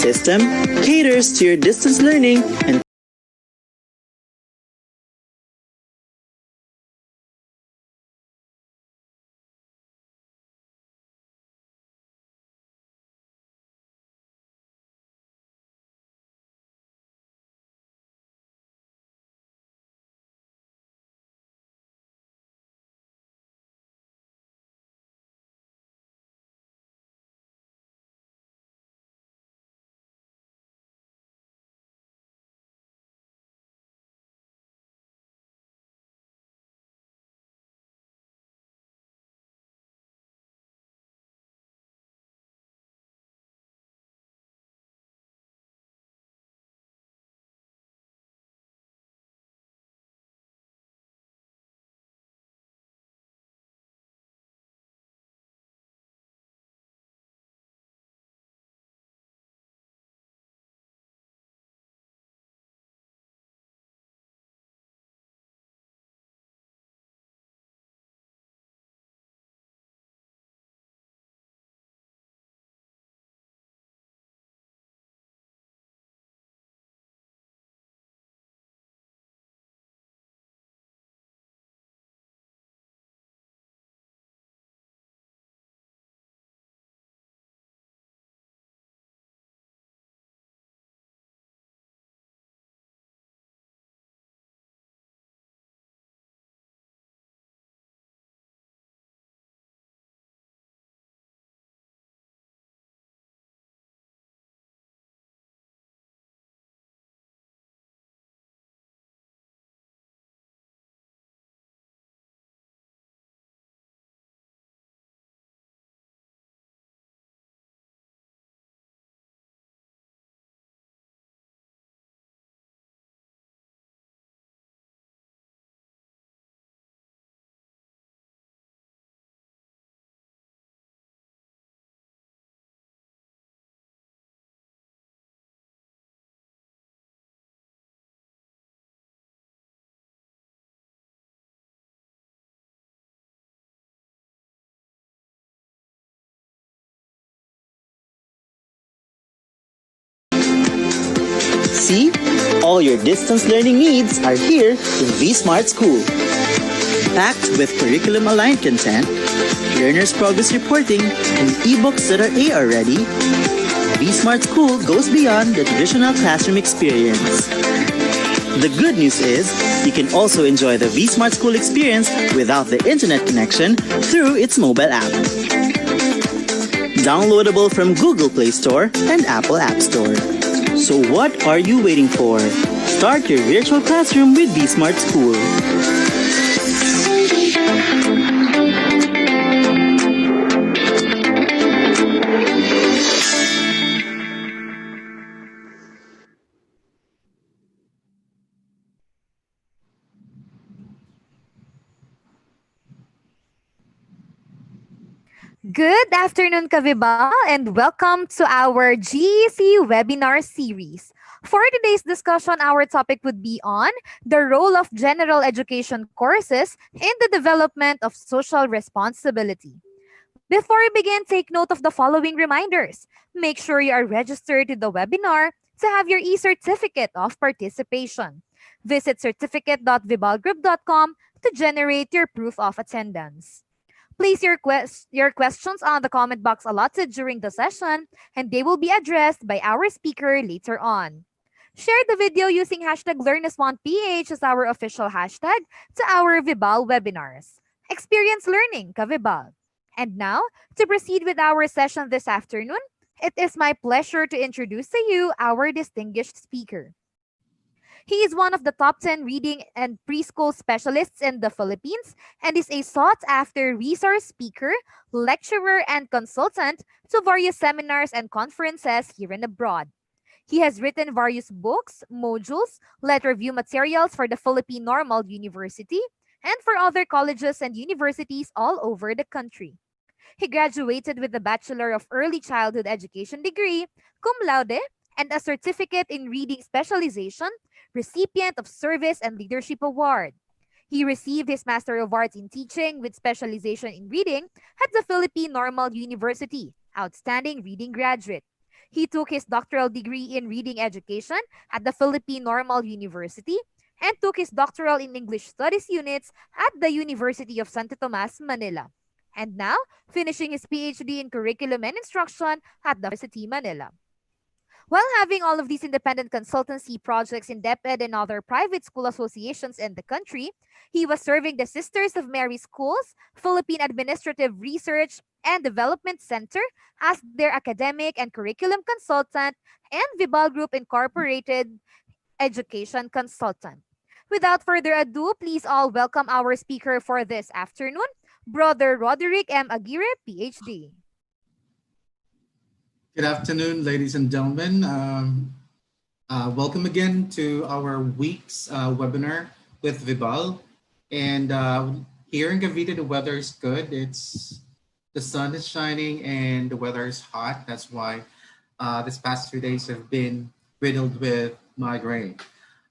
system caters to your distance learning and see, all your distance learning needs are here in vSmart School. Packed with curriculum-aligned content, learners' progress reporting, and ebooks that are AR ready, vSmart School goes beyond the traditional classroom experience. The good news is, you can also enjoy the vSmart School experience without the internet connection through its mobile app. Downloadable from Google Play Store and Apple App Store. So what are you waiting for? Start your virtual classroom with vSmart School. Good afternoon, Kavibal, and welcome to our GEC webinar series. For today's discussion, our topic would be on the role of general education courses in the development of social responsibility. Before we begin, take note of the following reminders. Make sure you are registered to the webinar to have your e-certificate of participation. Visit certificate.vibalgroup.com to generate your proof of attendance. Place your questions on the comment box allotted during the session, and they will be addressed by our speaker later on. Share the video using hashtag LearnAsOnePH as our official hashtag to our Vibal webinars. Experience learning, Kavibal. And now, to proceed with our session this afternoon, it is my pleasure to introduce to you our distinguished speaker. He is one of the top 10 reading and preschool specialists in the Philippines and is a sought after resource speaker, lecturer, and consultant to various seminars and conferences here and abroad. He has written various books, modules, led review materials for the Philippine Normal University and for other colleges and universities all over the country. He graduated with a Bachelor of Early Childhood Education degree, cum laude, and a certificate in reading specialization, recipient of Service and Leadership Award. He received his Master of Arts in Teaching with specialization in reading at the Philippine Normal University, outstanding reading graduate. He took his doctoral degree in reading education at the Philippine Normal University and took his doctoral in English Studies units at the University of Santo Tomas, Manila. And now, finishing his PhD in curriculum and instruction at the University Manila. While having all of these independent consultancy projects in DepEd and other private school associations in the country, he was serving the Sisters of Mary Schools, Philippine Administrative Research and Development Center as their academic and curriculum consultant and Vibal Group Incorporated education consultant. Without further ado, please all welcome our speaker for this afternoon, Brother Roderick M. Aguirre, PhD. Good afternoon, ladies and gentlemen. Welcome again to our week's webinar with Vibal. And here in Cavite, the weather is good. The sun is shining and the weather is hot. That's why this past 3 days have been riddled with migraine.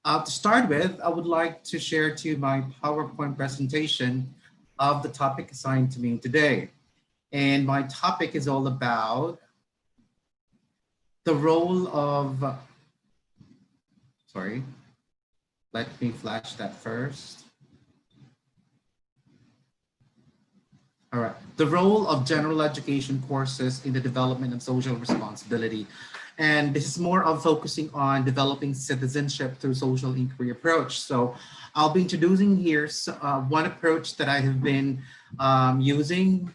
To start with, I would like to share to you my PowerPoint presentation of the topic assigned to me today. And my topic is all about the role of, let me flash that first. All right, the role of general education courses in the development of social responsibility. And this is more of focusing on developing citizenship through social inquiry approach. So I'll be introducing here one approach that I have been using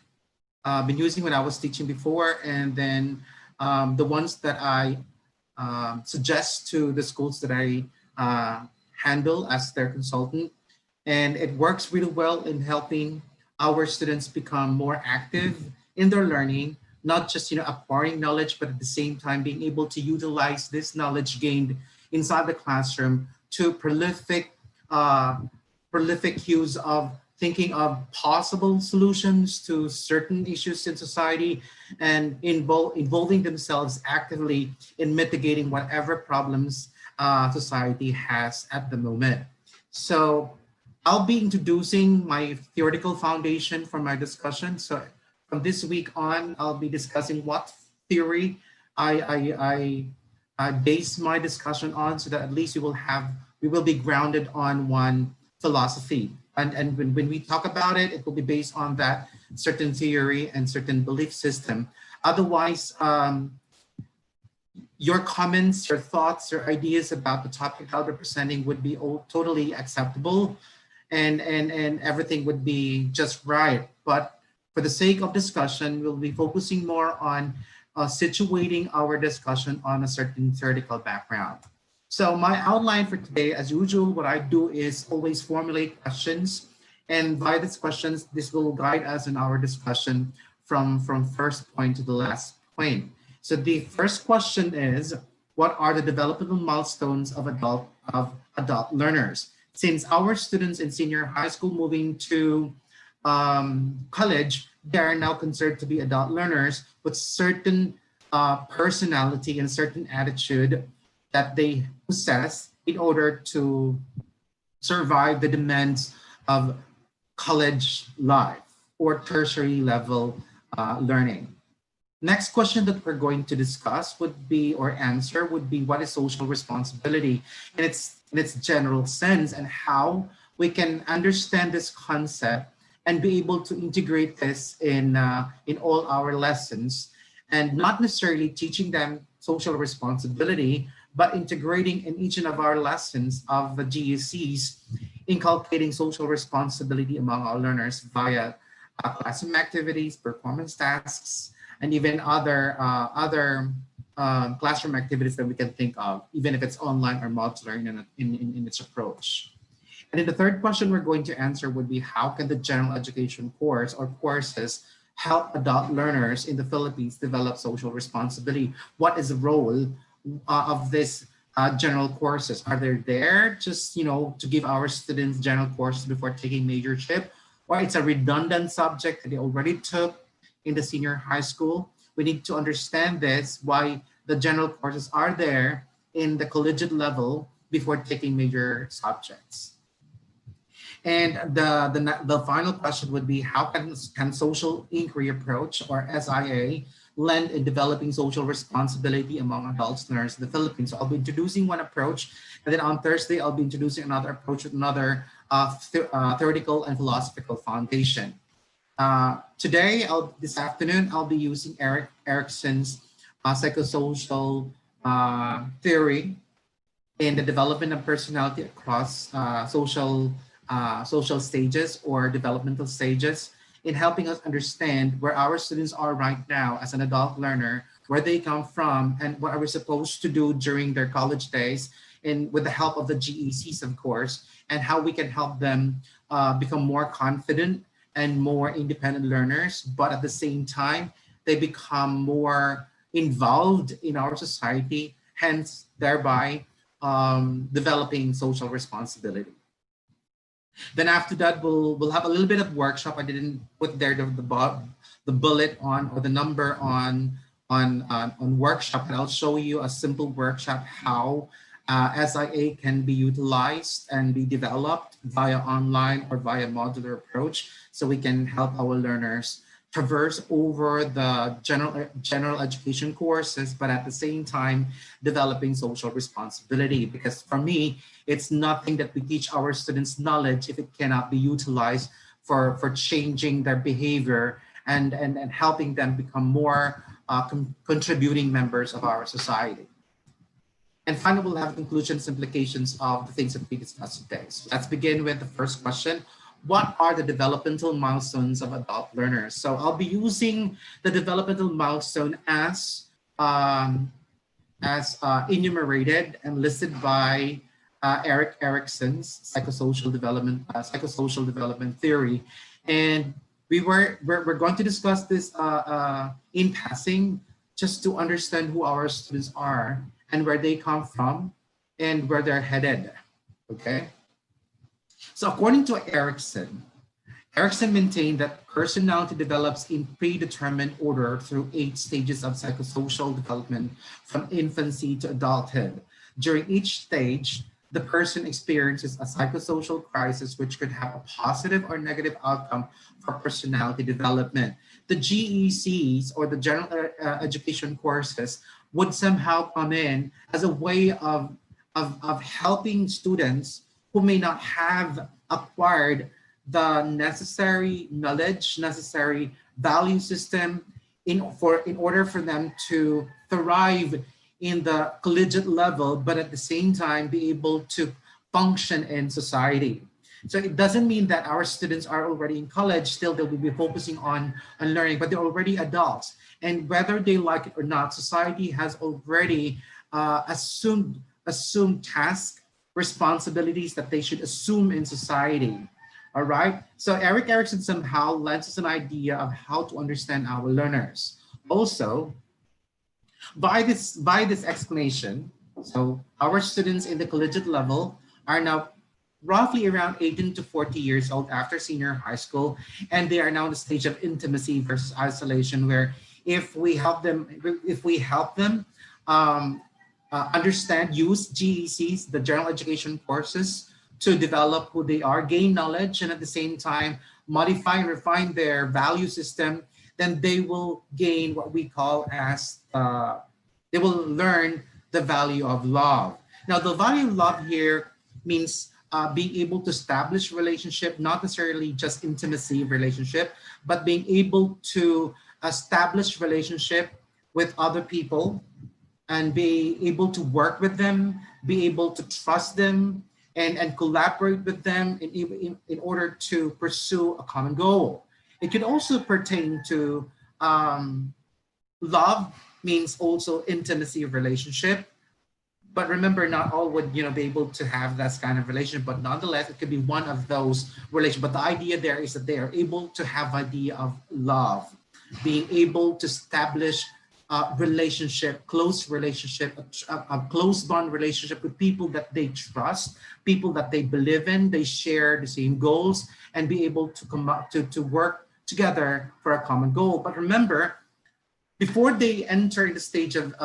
when I was teaching before, and then the ones that I suggest to the schools that I handle as their consultant. And it works really well in helping our students become more active in their learning, not just acquiring knowledge, but at the same time being able to utilize this knowledge gained inside the classroom to prolific use of thinking of possible solutions to certain issues in society and involving themselves actively in mitigating whatever problems society has at the moment. So I'll be introducing my theoretical foundation for my discussion. So from this week on, I'll be discussing what theory I base my discussion on, so that at least we will be grounded on one philosophy. And when we talk about it, it will be based on that certain theory and certain belief system. Otherwise, your comments, your thoughts, your ideas about the topic I'll be presenting would be totally acceptable, and everything would be just right. But for the sake of discussion, we'll be focusing more on situating our discussion on a certain theoretical background. So my outline for today, as usual, what I do is always formulate questions. And by these questions, this will guide us in our discussion from first point to the last point. So the first question is, what are the developmental milestones of adult learners? Since our students in senior high school moving to college, they are now considered to be adult learners with certain personality and certain attitude that they possess in order to survive the demands of college life or tertiary level learning. Next question that we're going to discuss would be, or answer would be, what is social responsibility in its general sense, and how we can understand this concept and be able to integrate this in all our lessons, and not necessarily teaching them social responsibility, but integrating in each of our lessons of the GECs, inculcating social responsibility among our learners via classroom activities, performance tasks, and even other classroom activities that we can think of, even if it's online or modular in its approach. And then the third question we're going to answer would be, how can the general education course or courses help adult learners in the Philippines develop social responsibility? What is the role of this general courses? Are they there just to give our students general courses before taking majorship, or it's a redundant subject that they already took in the senior high school? We need to understand this, why the general courses are there in the collegiate level before taking major subjects. And the final question would be, how can social inquiry approach, or SIA, lend in developing social responsibility among adults learners in the Philippines. So I'll be introducing one approach, and then on Thursday, I'll be introducing another approach with another theoretical and philosophical foundation. This afternoon, I'll be using Erik Erikson's psychosocial theory in the development of personality across social stages or developmental stages, in helping us understand where our students are right now as an adult learner, where they come from, and what are we supposed to do during their college days, and with the help of the GECs, of course, and how we can help them become more confident and more independent learners, but at the same time, they become more involved in our society, hence thereby developing social responsibility. Then after that, we'll have a little bit of workshop. I didn't put there the bullet on or the number on workshop, and I'll show you a simple workshop how SIA can be utilized and be developed via online or via modular approach, so we can help our learners traverse over the general education courses, but at the same time developing social responsibility. Because for me, it's nothing that we teach our students knowledge if it cannot be utilized for changing their behavior and helping them become more contributing members of our society. And finally, we'll have conclusions, implications of the things that we discussed today. So let's begin with the first question. What are the developmental milestones of adult learners? So I'll be using the developmental milestone as enumerated and listed by Erik Erikson's psychosocial development theory. And we're going to discuss this in passing, just to understand who our students are and where they come from and where they're headed, okay? So according to Erikson maintained that personality develops in predetermined order through 8 stages of psychosocial development from infancy to adulthood. During each stage, the person experiences a psychosocial crisis which could have a positive or negative outcome for personality development. The GECs, or the general education courses, would somehow come in as a way of helping students who may not have acquired the necessary knowledge, necessary value system in order for them to thrive in the collegiate level, but at the same time be able to function in society. So it doesn't mean that our students are already in college, still they will be focusing on learning, but they're already adults. And whether they like it or not, society has already assumed tasks, responsibilities that they should assume in society. All right. So Erik Erikson somehow lends us an idea of how to understand our learners. Also, by this explanation, so our students in the collegiate level are now roughly around 18 to 40 years old after senior high school, and they are now in the stage of intimacy versus isolation, where if we help them understand, use GECs, the general education courses, to develop who they are, gain knowledge, and at the same time modify and refine their value system, then they will gain what we call as, they will learn the value of love. Now, the value of love here means being able to establish relationship, not necessarily just intimacy relationship, but being able to establish relationship with other people and be able to work with them, be able to trust them, and collaborate with them in order to pursue a common goal. It could also pertain to love means also intimacy of relationship. But remember, not all would be able to have that kind of relationship, but nonetheless, it could be one of those relations. But the idea there is that they are able to have idea of love, being able to establish relationship, close relationship, a close bond relationship with people that they trust, people that they believe in, they share the same goals, and be able to come up to work together for a common goal. But remember, before they enter in the stage of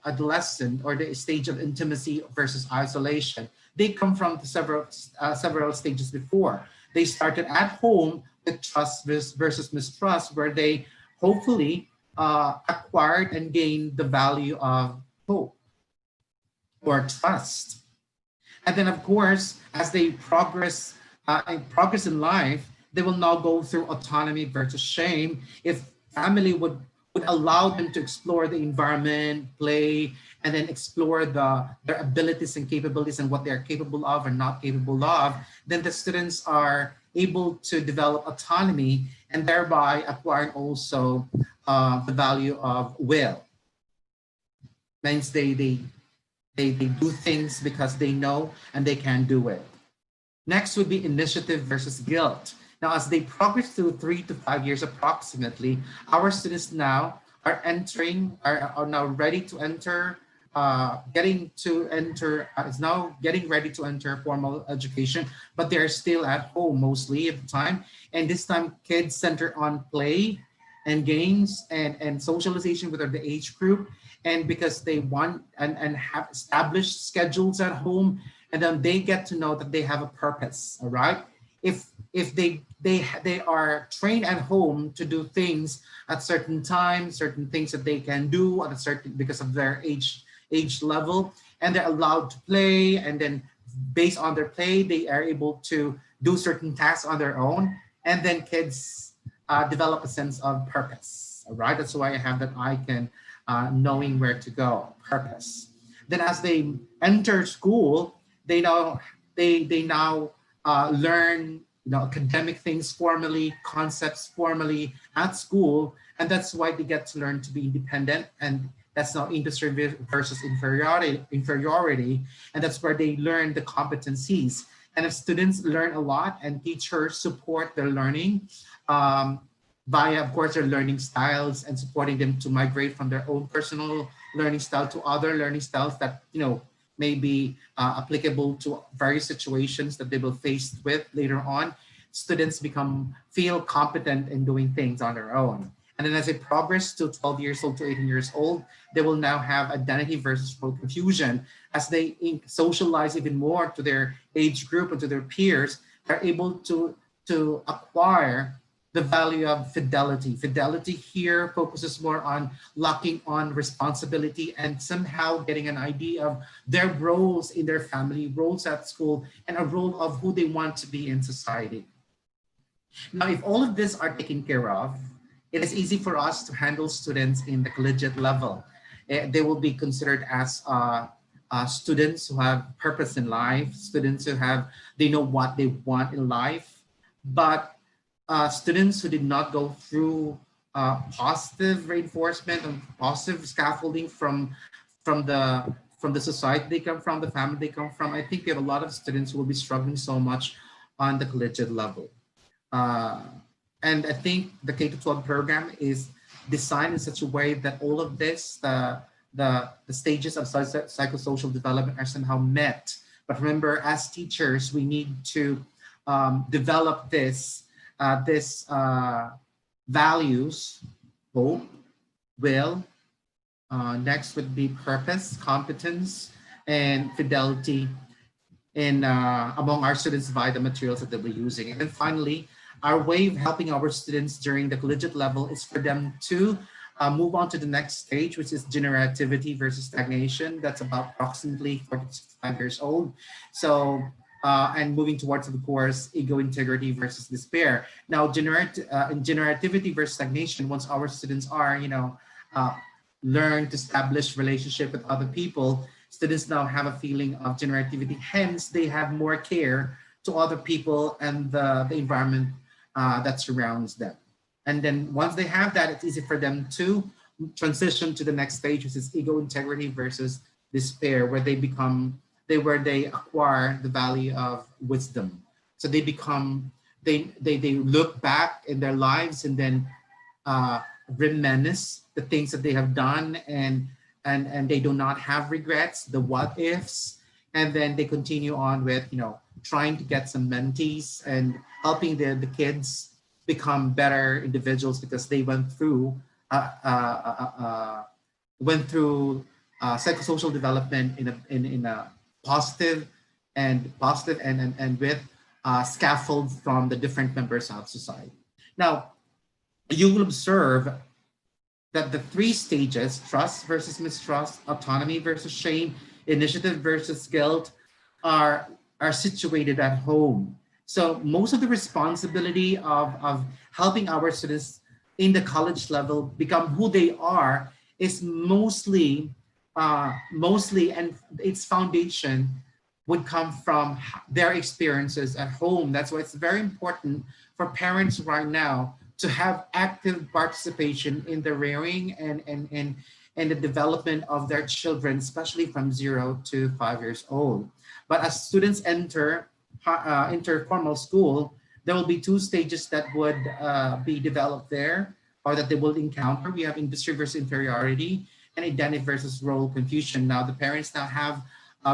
adolescent or the stage of intimacy versus isolation, they come from several stages before. They started at home with trust versus mistrust, where they hopefully acquired and gained the value of hope or trust. And then, of course, as they progress in life, they will now go through autonomy versus shame. If family would allow them to explore the environment, play, and then explore their abilities and capabilities and what they are capable of and not capable of, then the students are able to develop autonomy and thereby acquiring also the value of will. Means they do things because they know and they can do it. Next would be initiative versus guilt. Now, as they progress through 3 to 5 years approximately, our students now are now ready to enter, is now getting ready to enter formal education, but they're still at home mostly at the time. And this time, kids center on play and games and socialization with the age group. And because they want and have established schedules at home, and then they get to know that they have a purpose. All right. If they are trained at home to do things at certain times, certain things that they can do at a certain because of their age level, and they're allowed to play, and then based on their play, they are able to do certain tasks on their own, and then kids develop a sense of purpose. All right. That's why I have that icon, knowing where to go, purpose. Then as they enter school, they now learn academic things formally, concepts formally at school, and that's why they get to learn to be independent. And that's now industry versus inferiority, and that's where they learn the competencies. And if students learn a lot and teachers support their learning via, of course, their learning styles and supporting them to migrate from their own personal learning style to other learning styles that may be applicable to various situations that they will face with later on, students feel competent in doing things on their own. And then as they progress to 12 years old to 18 years old, they will now have identity versus role confusion. As they socialize even more to their age group and to their peers, they're able to acquire the value of fidelity. Fidelity here focuses more on locking on responsibility and somehow getting an idea of their roles in their family, roles at school, and a role of who they want to be in society. Now, if all of this are taken care of, it is easy for us to handle students in the collegiate level. They will be considered as students who have purpose in life, students they know what they want in life, but students who did not go through positive reinforcement and positive scaffolding from the society they come from, the family they come from, I think we have a lot of students who will be struggling so much on the collegiate level. And I think the K-12 program is designed in such a way that all of this, the stages of psychosocial development are somehow met. But remember, as teachers, we need to develop this values, hope, will. Next would be purpose, competence, and fidelity among our students via the materials that they'll be using. And then finally, our way of helping our students during the collegiate level is for them to move on to the next stage, which is generativity versus stagnation. That's about approximately 4 to 5 years old. So, and moving towards, of course, ego integrity versus despair. Now, in generativity versus stagnation, once our students are, learn to establish relationship with other people, students now have a feeling of generativity. Hence, they have more care to other people and the environment that surrounds them. And then once they have that, it's easy for them to transition to the next stage, which is ego integrity versus despair, where they acquire the value of wisdom. So they look back in their lives and then reminisce the things that they have done, and they do not have regrets, the what ifs, and then they continue on with trying to get some mentees and helping the kids become better individuals because they went through psychosocial development in a positive and with scaffolds from the different members of society. Now, you will observe that the three stages, trust versus mistrust, autonomy versus shame, initiative versus guilt, are, are situated at home. So most of the responsibility of helping our students in the college level become who they are is mostly, and its foundation would come from their experiences at home. That's why it's very important for parents right now to have active participation in the rearing and the development of their children, especially from 0 to 5 years old. But as students enter formal school, there will be two stages that would be developed there, or that they will encounter. We have industry versus inferiority and identity versus role confusion. Now, the parents now have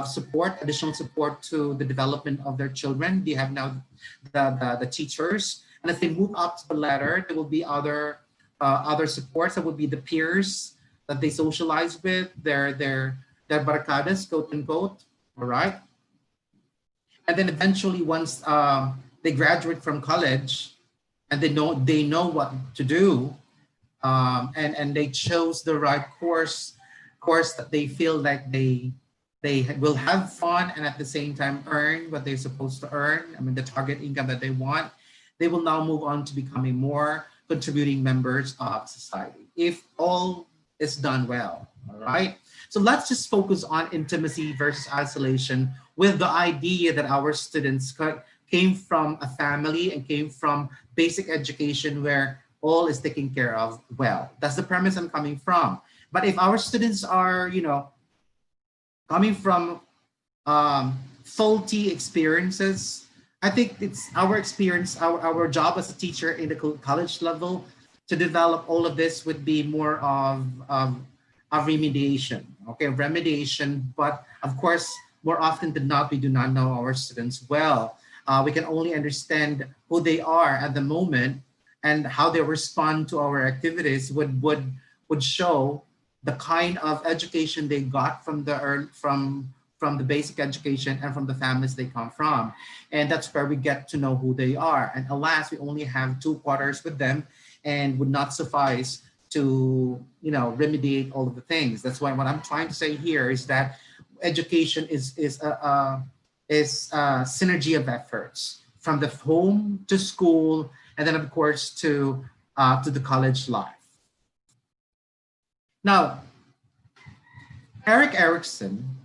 support, additional support to the development of their children. They have now the teachers, and as they move up to the ladder, there will be other supports. That would be the peers that they socialize with, their barcadas, quote unquote. All right, and then eventually, once they graduate from college, and they know what to do, and they chose the right course that they feel like they will have fun and at the same time earn what they're supposed to earn. I mean, the target income that they want. They will now move on to becoming more contributing members of society if all is done well. All right. So let's just focus on intimacy versus isolation, with the idea that our students came from a family and came from basic education where all is taken care of well. That's the premise I'm coming from. But if our students are, coming from faulty experiences, I think it's our experience, our job as a teacher in the college level to develop all of this would be more of remediation, okay, remediation. But of course, more often than not, we do not know our students well. We can only understand who they are at the moment, and how they respond to our activities would show the kind of education they got from the basic education and from the families they come from. And that's where we get to know who they are. And alas, we only have 2 quarters with them and would not suffice to remediate all of the things. That's why what I'm trying to say here is that education is a synergy of efforts from the home to school, and then of course to the college life. Now, Erik Erikson,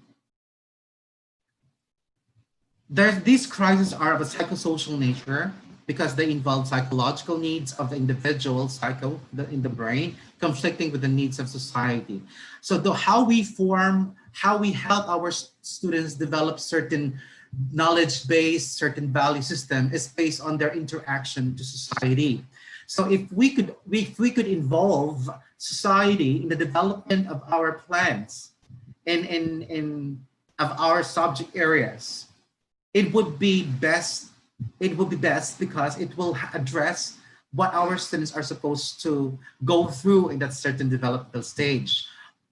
these crises are of a psychosocial nature because they involve psychological needs of the individual in the brain conflicting with the needs of society. So how we help our students develop certain knowledge base, certain value system is based on their interaction to society. So if we could involve society in the development of our plans in of our subject areas, it would be best because it will address what our students are supposed to go through in that certain developmental stage.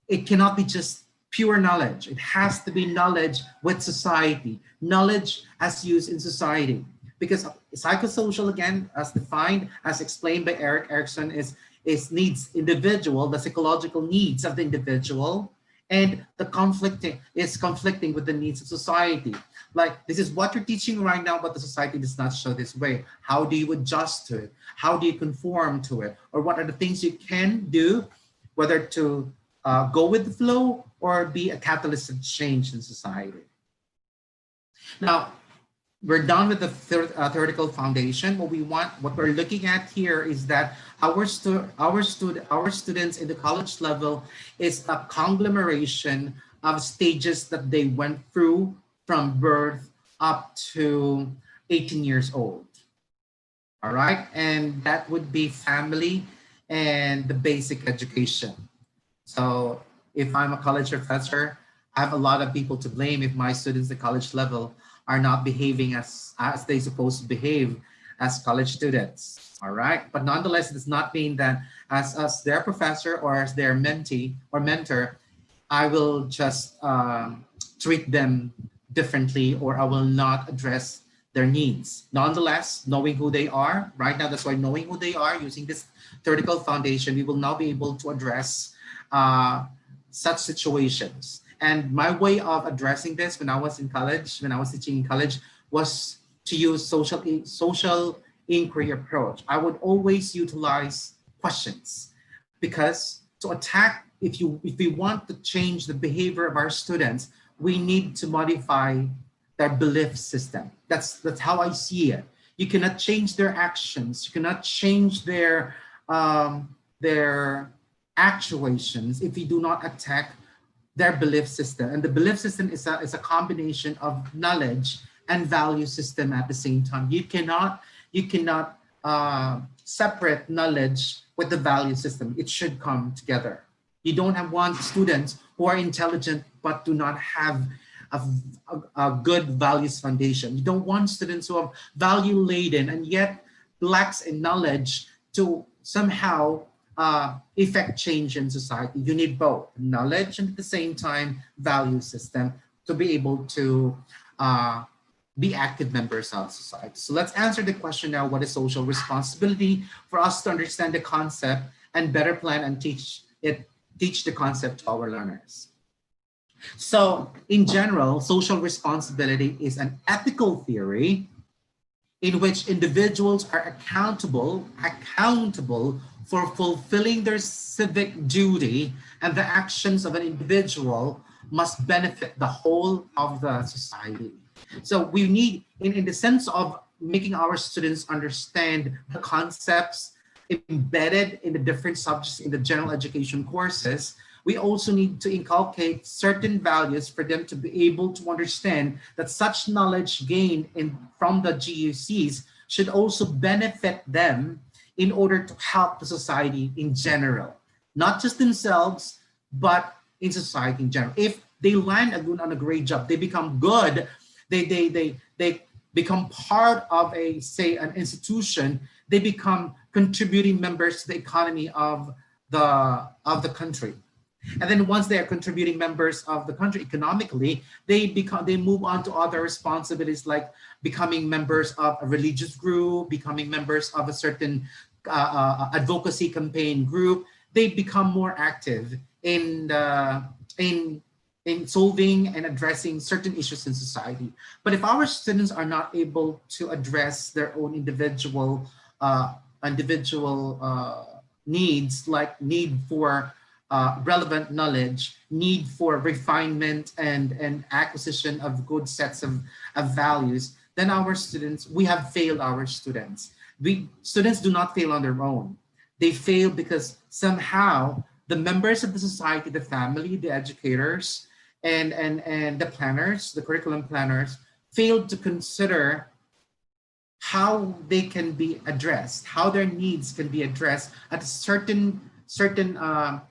It cannot be just pure knowledge. It has to be knowledge with society, knowledge as used in society. Because psychosocial, again, as defined, as explained by Erik Erikson, is needs individual, the psychological needs of the individual, and the conflicting with the needs of society. Like, this is what you're teaching right now, but the society does not show this way. How do you adjust to it? How do you conform to it? Or what are the things you can do, whether to go with the flow or be a catalyst of change in society? Now, we're done with the theoretical foundation. What we're looking at here is that our students in the college level is a conglomeration of stages that they went through from birth up to 18 years old. All right, and that would be family and the basic education. So if I'm a college professor, I have a lot of people to blame if my students at college level are not behaving as they supposed to behave as college students. All right, but nonetheless, it does not mean that as their professor or as their mentee or mentor, I will just treat them differently, or I will not address their needs. Nonetheless, knowing who they are, right now, that's why knowing who they are, using this theoretical foundation, we will now be able to address such situations. And my way of addressing this when I was in college, when I was teaching in college, was to use social inquiry approach. I would always utilize questions, because to attack, if we want to change the behavior of our students, we need to modify their belief system. That's how I see it. You cannot change their actions. You cannot change their actuations if you do not attack their belief system. And the belief system is a combination of knowledge and value system at the same time. You cannot separate knowledge with the value system. It should come together. You don't want students who are intelligent but do not have a good values foundation. You don't want students who are value laden and yet lacks in knowledge to somehow effect change in society. You need both knowledge and at the same time value system to be able to be active members of society. So let's answer the question now: what is social responsibility, for us to understand the concept and better plan and teach the concept to our learners. So in general, social responsibility is an ethical theory in which individuals are accountable for fulfilling their civic duty, and the actions of an individual must benefit the whole of the society. So we need, in the sense of making our students understand the concepts embedded in the different subjects in the general education courses, we also need to inculcate certain values for them to be able to understand that such knowledge gained from the GUCs should also benefit them in order to help the society in general, not just themselves, but in society in general. If they land on a great job, they become good, they become part of an institution, they become contributing members to the economy of the country. And then once they are contributing members of the country economically, they move on to other responsibilities, like becoming members of a religious group, becoming members of a certain advocacy campaign group. They become more active in solving and addressing certain issues in society. But if our students are not able to address their own individual needs, like need for relevant knowledge, need for refinement and acquisition of good sets of values, then we have failed our students. Students do not fail on their own. They fail because somehow the members of the society, the family, the educators, and the planners, the curriculum planners, failed to consider how they can be addressed, how their needs can be addressed at a certain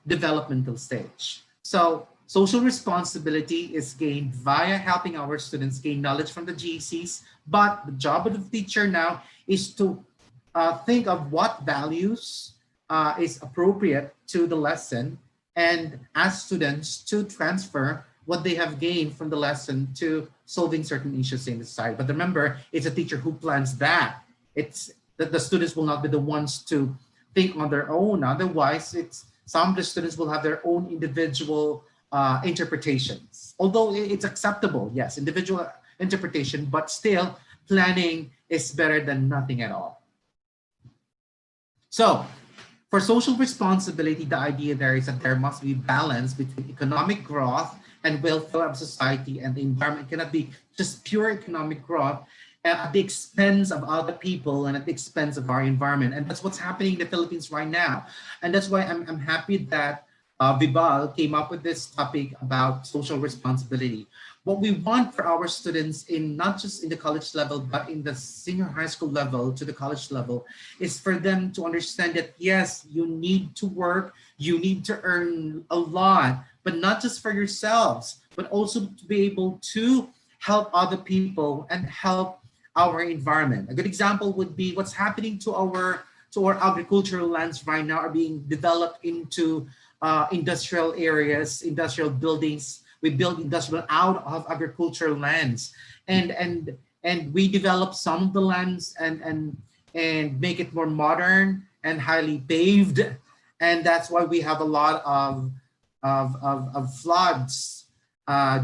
developmental stage. So social responsibility is gained via helping our students gain knowledge from the GCs, but the job of the teacher now is to think of what values is appropriate to the lesson, and ask students to transfer what they have gained from the lesson to solving certain issues in the society. But remember, it's a teacher who plans that. It's that the students will not be the ones to think on their own. Otherwise, some of the students will have their own individual interpretations. Although it's acceptable, yes, individual interpretation, but still planning is better than nothing at all. So for social responsibility, the idea there is that there must be balance between economic growth and welfare of society and the environment. It cannot be just pure economic growth at the expense of other people and at the expense of our environment. And that's what's happening in the Philippines right now. And that's why I'm happy that Vibal came up with this topic about social responsibility. What we want for our students, in not just in the college level, but in the senior high school level to the college level, is for them to understand that, yes, you need to work, you need to earn a lot, but not just for yourselves, but also to be able to help other people and help our environment. A good example would be what's happening to our agricultural lands right now are being developed into industrial areas, industrial buildings. We build industrial out of agricultural lands, and and we develop some of the lands and make it more modern and highly paved, and that's why we have a lot of floods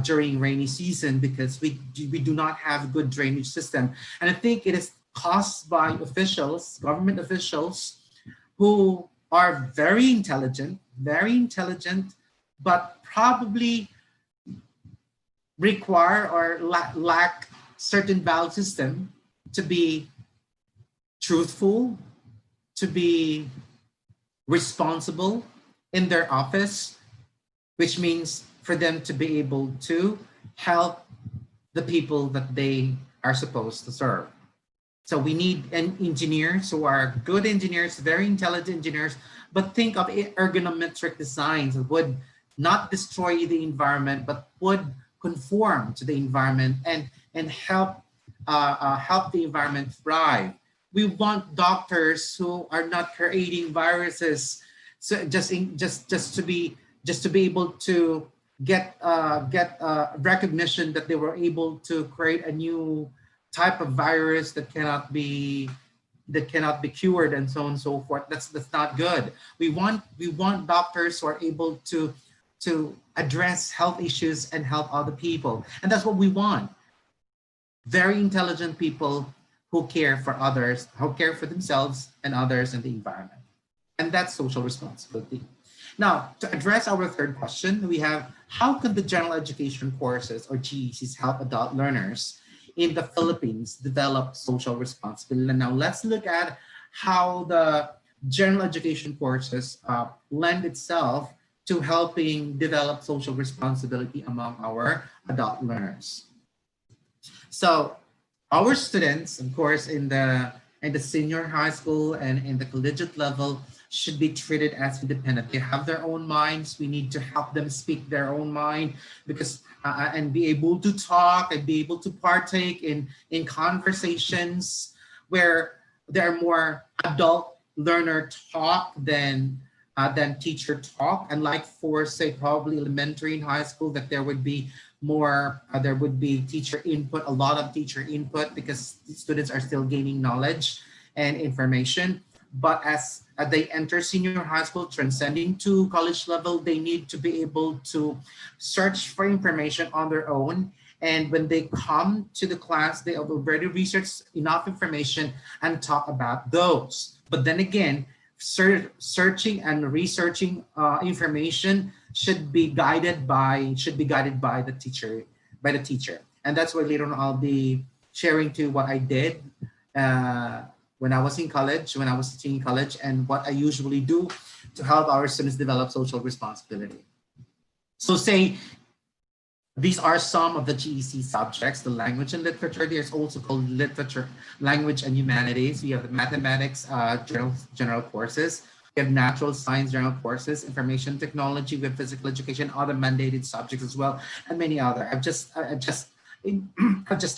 during rainy season, because we do not have a good drainage system. And I think it is caused by officials, government officials, who are very intelligent, but probably require or lack certain value system to be truthful, to be responsible in their office, which means for them to be able to help the people that they are supposed to serve. So we need engineers who are good engineers, very intelligent engineers, but think of ergonometric designs that would not destroy the environment, but would conform to the environment and help the environment thrive. We want doctors who are not creating viruses, so just to be able to get recognition that they were able to create a new type of virus that cannot be cured, and so on and so forth. That's not good. We want doctors who are able to address health issues and help other people, and that's what we want. Very intelligent people who care for others, who care for themselves and others and the environment, and that's social responsibility. Now, to address our third question, we have, how can the general education courses or GECs help adult learners in the Philippines develop social responsibility? Now, let's look at how the general education courses lend itself to helping develop social responsibility among our adult learners. So our students, of course, in the senior high school and in the collegiate level, should be treated as independent. They have their own minds. We need to help them speak their own mind, because and be able to talk and be able to partake in conversations where they're more adult learner talk than teacher talk. And like for, say, probably elementary and high school, that there would be more, there would be teacher input, a lot of teacher input, because students are still gaining knowledge and information. But as they enter senior high school, transcending to college level, they need to be able to search for information on their own. And when they come to the class, they have already researched enough information and talk about those. But then again, searching and researching information should be guided by the teacher. And that's why later on I'll be sharing to what I did when I was in college, when I was teaching in college, and what I usually do to help our students develop social responsibility. So say, these are some of the GEC subjects: the language and literature. There's also called literature, language and humanities. We have the mathematics general courses. We have natural science general courses, information technology, we have physical education, other mandated subjects as well, and many other. I've just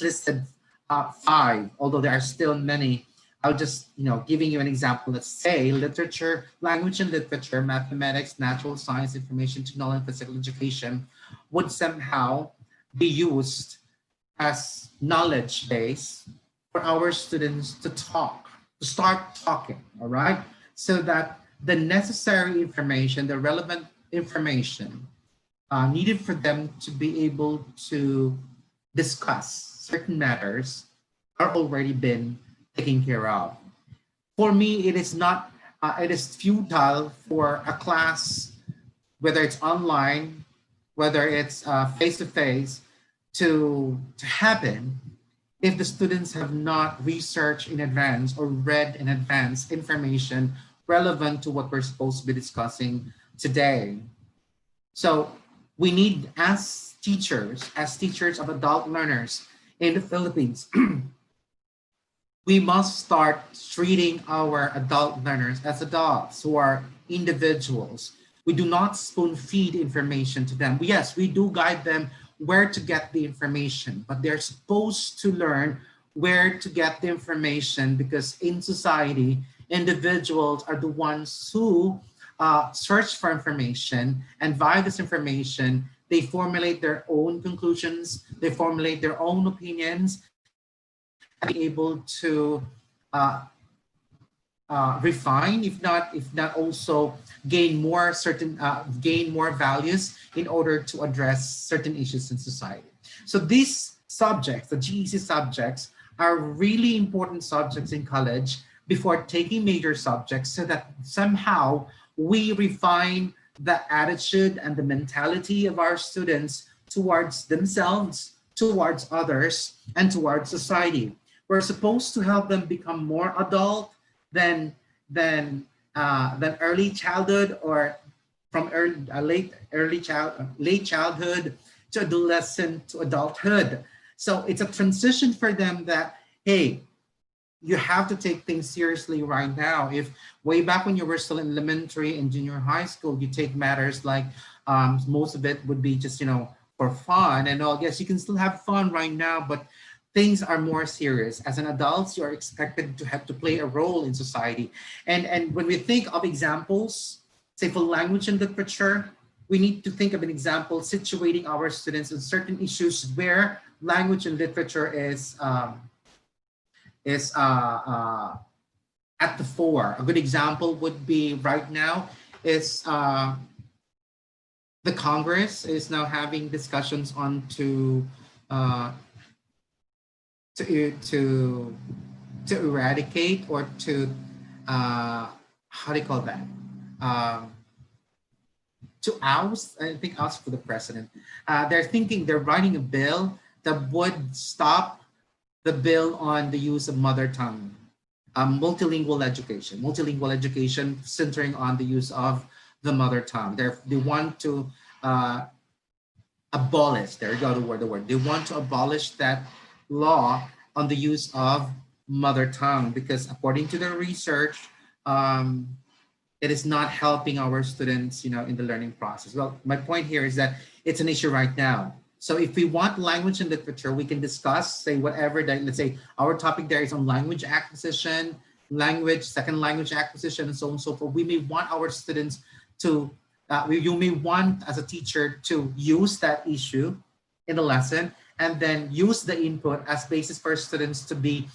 listed 5, although there are still many. I'll just, giving you an example. Let's say literature, language and literature, mathematics, natural science, information technology, and physical education would somehow be used as knowledge base for our students to start talking, all right? So that the necessary information, the relevant information needed for them to be able to discuss certain matters are already been taken care of. For me, it is not, it is futile for a class, whether it's online, whether it's face-to-face, to happen if the students have not researched in advance or read in advance information relevant to what we're supposed to be discussing today. So we need, as teachers of adult learners in the Philippines, we must start treating our adult learners as adults who are individuals. We do not spoon feed information to them. Yes, we do guide them where to get the information, but they're supposed to learn where to get the information, because in society, individuals are the ones who search for information, and via this information, they formulate their own conclusions, they formulate their own opinions, and be able to uh, refine, if not also gain more values in order to address certain issues in society. So these subjects, the GEC subjects, are really important subjects in college before taking major subjects, so that somehow we refine the attitude and the mentality of our students towards themselves, towards others, and towards society. We're supposed to help them become more adult than than early childhood, or from late childhood to adolescent to adulthood. So it's a transition for them that, hey, you have to take things seriously right now. If way back when you were still in elementary and junior high school, you take matters like most of it would be just, for fun and all. Yes, you can still have fun right now, but things are more serious. As an adult, you are expected to have to play a role in society. And when we think of examples, say for language and literature, we need to think of an example situating our students in certain issues where language and literature is at the fore. A good example would be right now is the Congress is now having discussions on uh, to eradicate or to how do you call that? To oust, I think oust for the president. They're writing a bill that would stop the bill on the use of mother tongue, multilingual education centering on the use of the mother tongue. They want to abolish, there you go, the word. They want to abolish that law on the use of mother tongue, because according to their research, it is not helping our students, in the learning process. Well, my point here is that it's an issue right now. So if we want language and literature, we can discuss, say whatever that, let's say our topic there is on language acquisition, second language acquisition, and so on and so forth. We may want our students to, you may want as a teacher to use that issue in the lesson, and then use the input as basis for students to be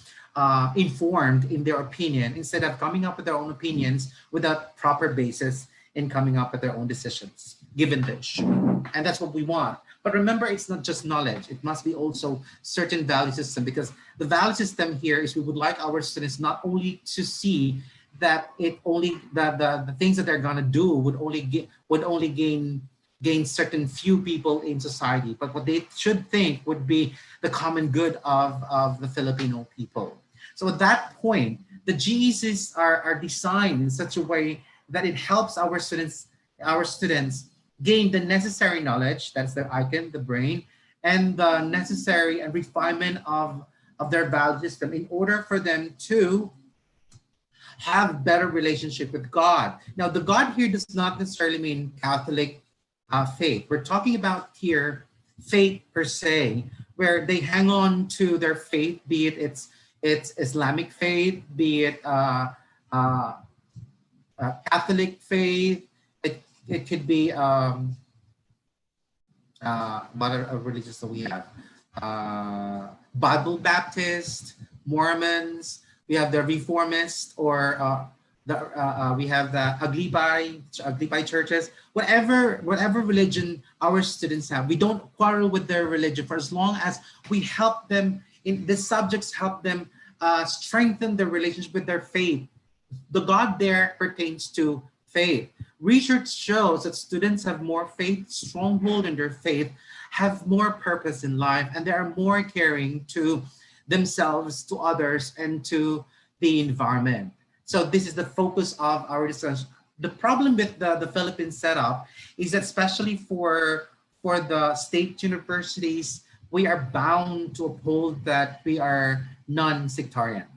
informed in their opinion, instead of coming up with their own opinions without proper basis in coming up with their own decisions, given the issue. And that's what we want. But remember, it's not just knowledge. It must be also certain value system, because the value system here is we would like our students not only to see that the things that they're gonna do would only gain certain few people in society, but what they should think would be the common good of the Filipino people. So at that point, the GECs are designed in such a way that it helps our students gain the necessary knowledge, that's the icon, the brain, and the necessary and refinement of their value system in order for them to have better relationship with God. Now, the God here does not necessarily mean Catholic faith. We're talking about here faith per se, where they hang on to their faith, be it it's Islamic faith, be it Catholic faith. It could be what are religious that we have? Bible Baptist, Mormons. We have the Reformist, or we have the Aglipay churches. Whatever religion our students have, we don't quarrel with their religion for as long as we help them in the subjects, help them strengthen their relationship with their faith. The God there pertains to faith. Research shows that students have more faith, stronghold in their faith, have more purpose in life, and they are more caring to themselves, to others, and to the environment. So this is the focus of our discussion. The problem with the Philippine setup is that, especially for the state universities, we are bound to uphold that we are non-sectarian.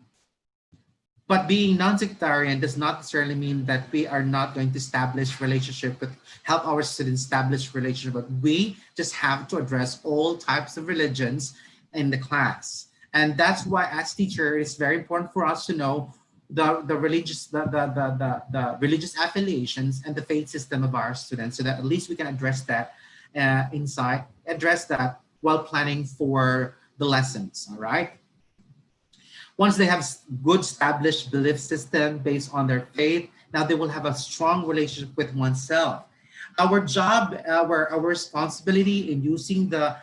But being non-sectarian does not necessarily mean that we are not going to establish relationship help our students establish relationship, but we just have to address all types of religions in the class. And that's why, as teacher, it's very important for us to know the religious affiliations and the faith system of our students, so that at least we can address that address that while planning for the lessons. All right. Once they have good established belief system based on their faith, now they will have a strong relationship with oneself. Our job, our responsibility in using the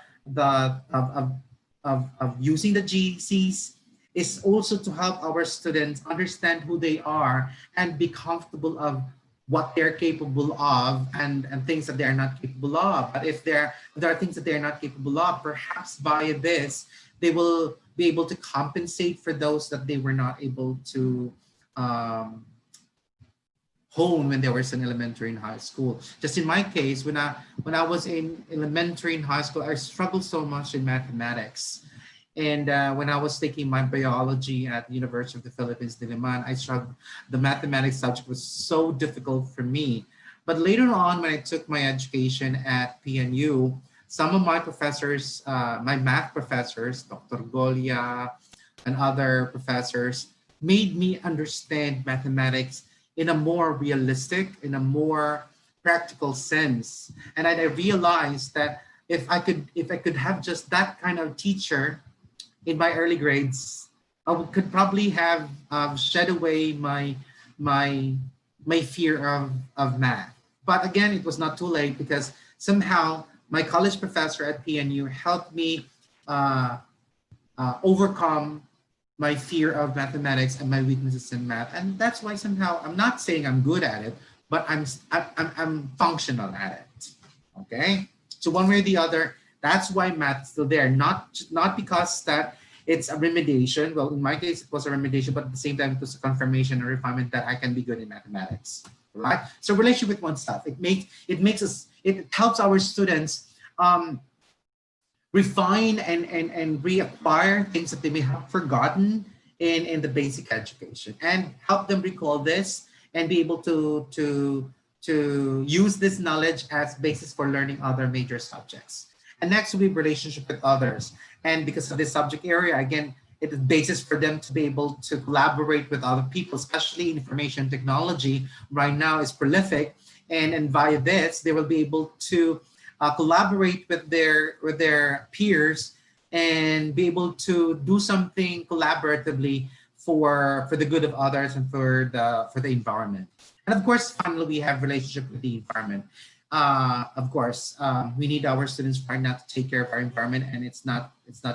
of using the GCs is also to help our students understand who they are and be comfortable of what they're capable of, and things that they're not capable of. But if there are things that they're not capable of, perhaps via this, they will be able to compensate for those that they were not able to hone when they were in elementary and high school. Just in my case, when I was in elementary and high school, I struggled so much in mathematics. And when I was taking my biology at the University of the Philippines, Diliman, I struggled. The mathematics subject was so difficult for me. But later on, when I took my education at PNU, some of my professors, my math professors, Dr. Golia and other professors, made me understand mathematics in a more realistic, in a more practical sense. And I realized that if I could have just that kind of teacher in my early grades, could probably have shed away my fear of math. But again, it was not too late, because somehow my college professor at PNU helped me overcome my fear of mathematics and my weaknesses in math. And that's why somehow, I'm not saying I'm good at it, but I'm functional at it. Okay, so one way or the other, that's why math is still there. Not because that it's a remediation. Well, in my case, it was a remediation, but at the same time, it was a confirmation and refinement that I can be good in mathematics. Right? So relationship with oneself, it helps our students refine and reacquire things that they may have forgotten in the basic education, and help them recall this and be able to use this knowledge as basis for learning other major subjects. And next will be relationship with others. And because of this subject area, again, it is basis for them to be able to collaborate with other people, especially information technology right now is prolific. And via this, they will be able to collaborate with their peers and be able to do something collaboratively for the good of others and for the environment. And of course, finally, we have relationship with the environment. Of course, we need our students right now to take care of our environment, and it's not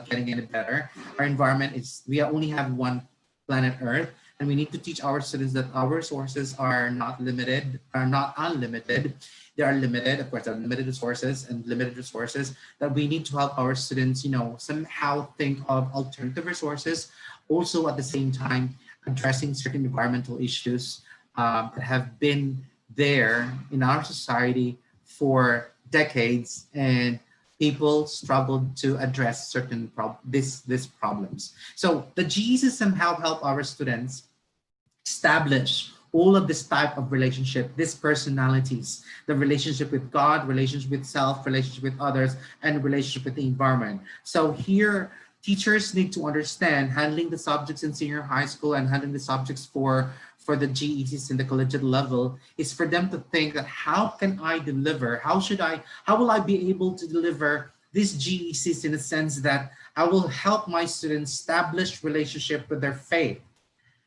getting any better. Our environment we only have one planet Earth, and we need to teach our students that our resources are not limited, are not unlimited. They are limited. Of course, there are limited resources, that we need to help our students, somehow think of alternative resources. Also, at the same time, addressing certain environmental issues that have been there in our society for decades, and people struggled to address certain these problems. So the GECs somehow help our students establish all of this type of relationship, these personalities, the relationship with God, relationship with self, relationship with others, and relationship with the environment. So here, teachers need to understand handling the subjects in senior high school and handling the subjects for the GECs in the collegiate level is for them to think that how can I deliver? How will I be able to deliver these GECs in the sense that I will help my students establish relationship with their faith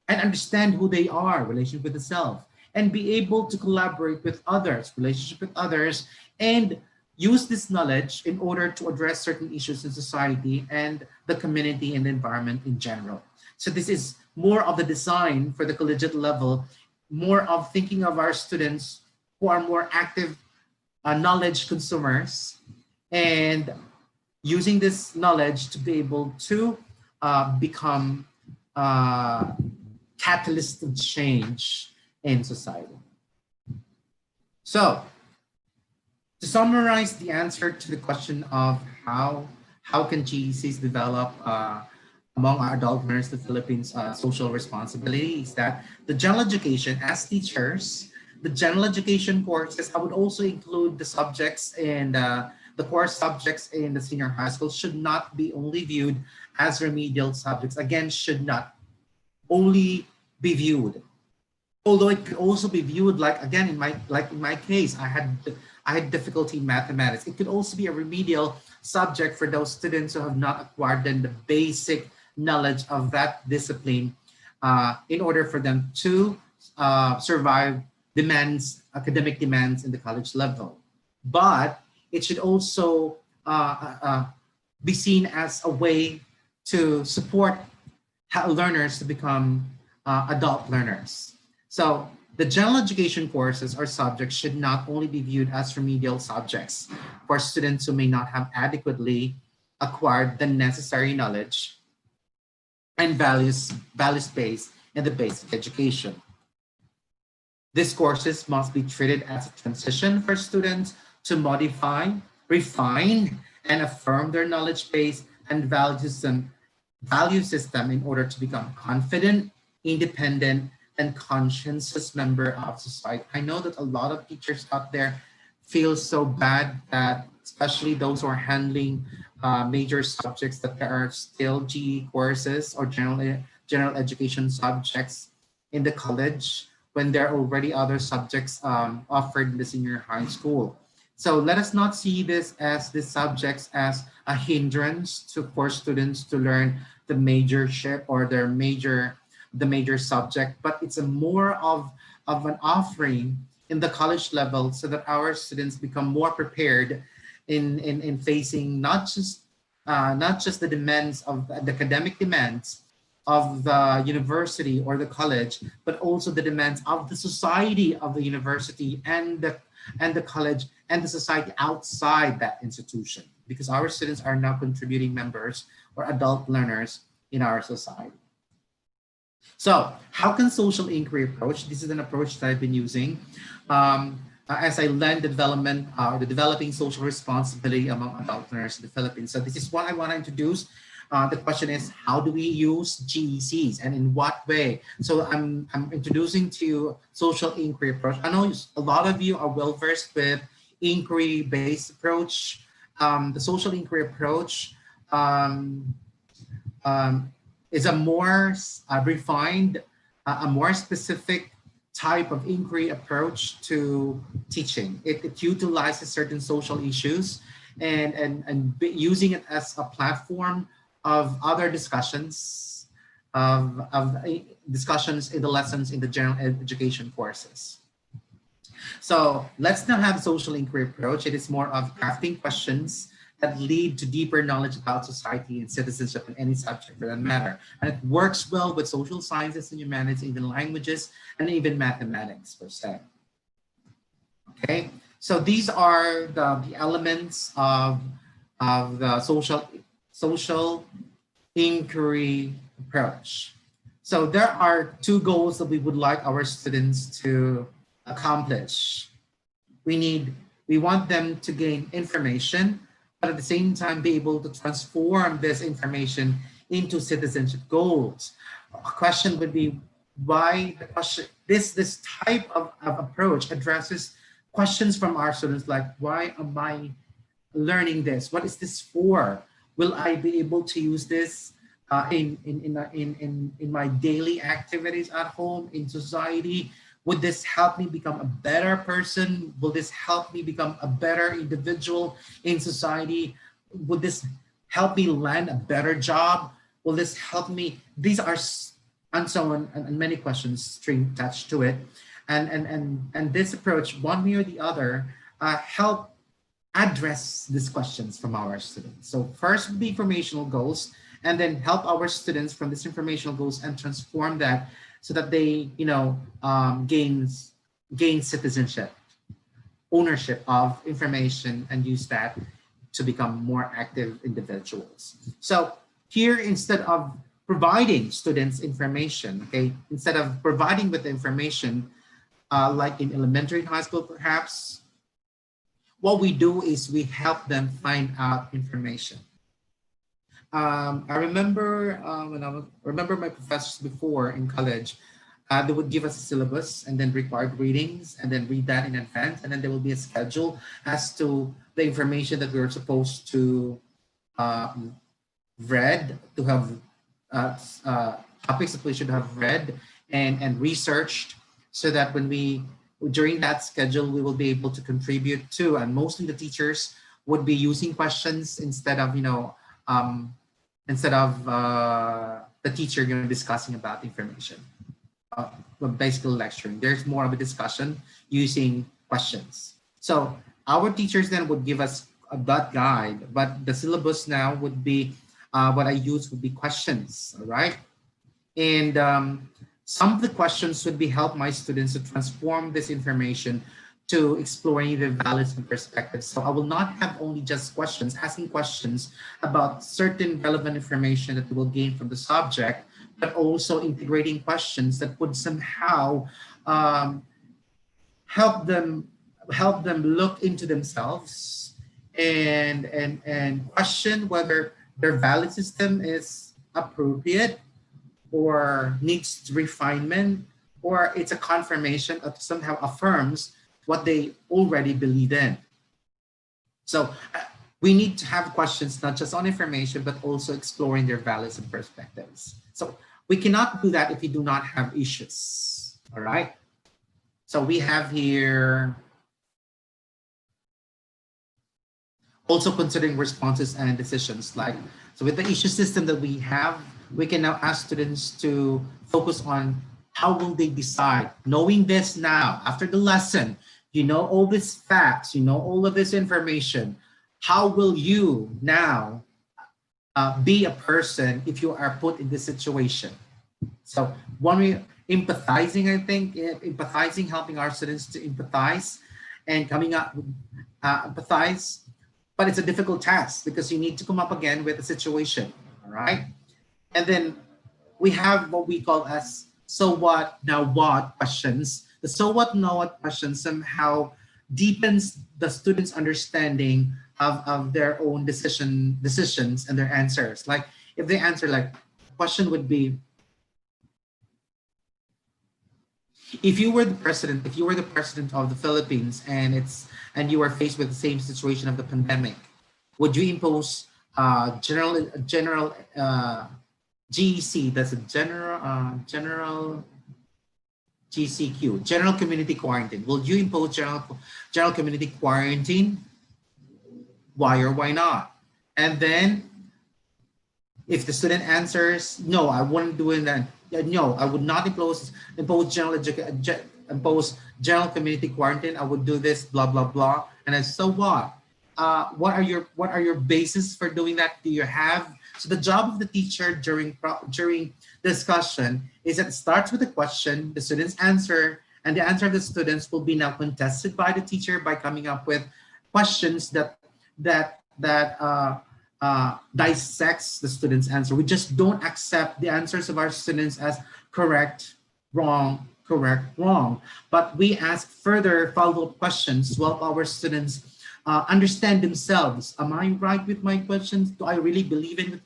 and understand who they are, relationship with the self, and be able to collaborate with others, relationship with others, and use this knowledge in order to address certain issues in society and the community and the environment in general. So this is more of the design for the collegiate level, more of thinking of our students who are more active knowledge consumers, and using this knowledge to be able to become catalyst of change in society. So, to summarize the answer to the question of how can GECs develop among our adult learners in the Philippines social responsibility, is that the general education, as teachers, the general education courses, I would also include the subjects and the core subjects in the senior high school should not be only viewed as remedial subjects. Again, should not only be viewed. Although it could also be viewed like, again, in my case, I had difficulty in mathematics. It could also be a remedial subject for those students who have not acquired then the basic knowledge of that discipline in order for them to survive academic demands in the college level. But it should also be seen as a way to support learners to become adult learners. So the general education courses or subjects should not only be viewed as remedial subjects for students who may not have adequately acquired the necessary knowledge and values based in the basic education. These courses must be treated as a transition for students to modify, refine, and affirm their knowledge base and value system in order to become confident, independent, and conscientious member of society. I know that a lot of teachers out there feel so bad that, especially those who are handling major subjects, that there are still GE courses or general education subjects in the college when there are already other subjects offered in the senior high school. So let us not see these subjects as a hindrance for students to learn the majorship or the major subject, but it's a more of an offering in the college level so that our students become more prepared in facing not just the demands of the academic demands of the university or the college, but also the demands of the society of the university and the college and the society outside that institution, because our students are now contributing members or adult learners in our society. So how can social inquiry approach? This is an approach that I've been using as I led the development, the developing social responsibility among adult learners in the Philippines. So this is what I want to introduce. The question is, how do we use GECs and in what way? So I'm introducing to you social inquiry approach. I know a lot of you are well versed with inquiry-based approach. The social inquiry approach is a more refined, a more specific type of inquiry approach to teaching. It utilizes certain social issues and using it as a platform of other discussions, of discussions in the lessons in the general education courses. So let's now have social inquiry approach. It is more of crafting questions that lead to deeper knowledge about society and citizenship in any subject for that matter. And it works well with social sciences and humanities, even languages, and even mathematics per se. Okay, so these are the elements of the social inquiry approach. So there are two goals that we would like our students to accomplish. We want them to gain information, but at the same time be able to transform this information into citizenship goals. A question would be why the question, this type of approach addresses questions from our students like, why am I learning this? What is this for? Will I be able to use this in my daily activities at home, in society? Would this help me become a better person? Will this help me become a better individual in society? Would this help me land a better job? Will this help me? These are, and so on, and many questions string attached to it. And this approach, one way or the other, help address these questions from our students. So first the informational goals, and then help our students from these informational goals and transform that so that they, gain citizenship, ownership of information, and use that to become more active individuals. So here, instead of providing students information, okay, instead of providing with the information, like in elementary and high school perhaps, what we do is we help them find out information. I remember remember my professors before in college, they would give us a syllabus and then required readings and then read that in advance. And then there will be a schedule as to the information that we were supposed to read, to have topics that we should have read and researched, so that when during that schedule, we will be able to contribute to, and mostly the teachers would be using questions instead of, instead of the teacher discussing about information. Well, basically lecturing. There's more of a discussion using questions. So our teachers then would give us a dot guide, but the syllabus now would be what I use would be questions. All right, and some of the questions would be help my students to transform this information to exploring the values and perspectives. So I will not have only just questions, asking questions about certain relevant information that they will gain from the subject, but also integrating questions that would somehow help them look into themselves and question whether their value system is appropriate or needs refinement, or it's a confirmation of somehow affirms what they already believe in. So we need to have questions not just on information, but also exploring their values and perspectives. So we cannot do that if we do not have issues. All right. So we have here also considering responses and decisions. Like, so with the issue system that we have, we can now ask students to focus on how will they decide, knowing this now after the lesson, you know all these facts, you know all of this information. How will you now be a person if you are put in this situation? So when we empathizing, I think empathizing, helping our students to empathize and coming up with empathize, but it's a difficult task because you need to come up again with a situation, all right? And then we have what we call as so what, now what questions. The so what, now what questions somehow deepens the student's understanding of their own decisions and their answers. Like if they answer like, question would be, if you were the president of the Philippines and you were faced with the same situation of the pandemic, would you impose general GEC, that's a general GCQ, general community quarantine? Will you impose general community quarantine? Why or why not? And then if the student answers, no, I wouldn't do that. No, I would not impose general community quarantine. I would do this, blah blah blah. And then so what? What are your bases for doing that? Do you have? So the job of the teacher during discussion is that it starts with a question, the students answer, and the answer of the students will be now contested by the teacher by coming up with questions that dissects the student's answer. We just don't accept the answers of our students as correct, wrong, correct, wrong. But we ask further follow-up questions to help our students understand themselves. Am I right with my questions? Do I really believe in it?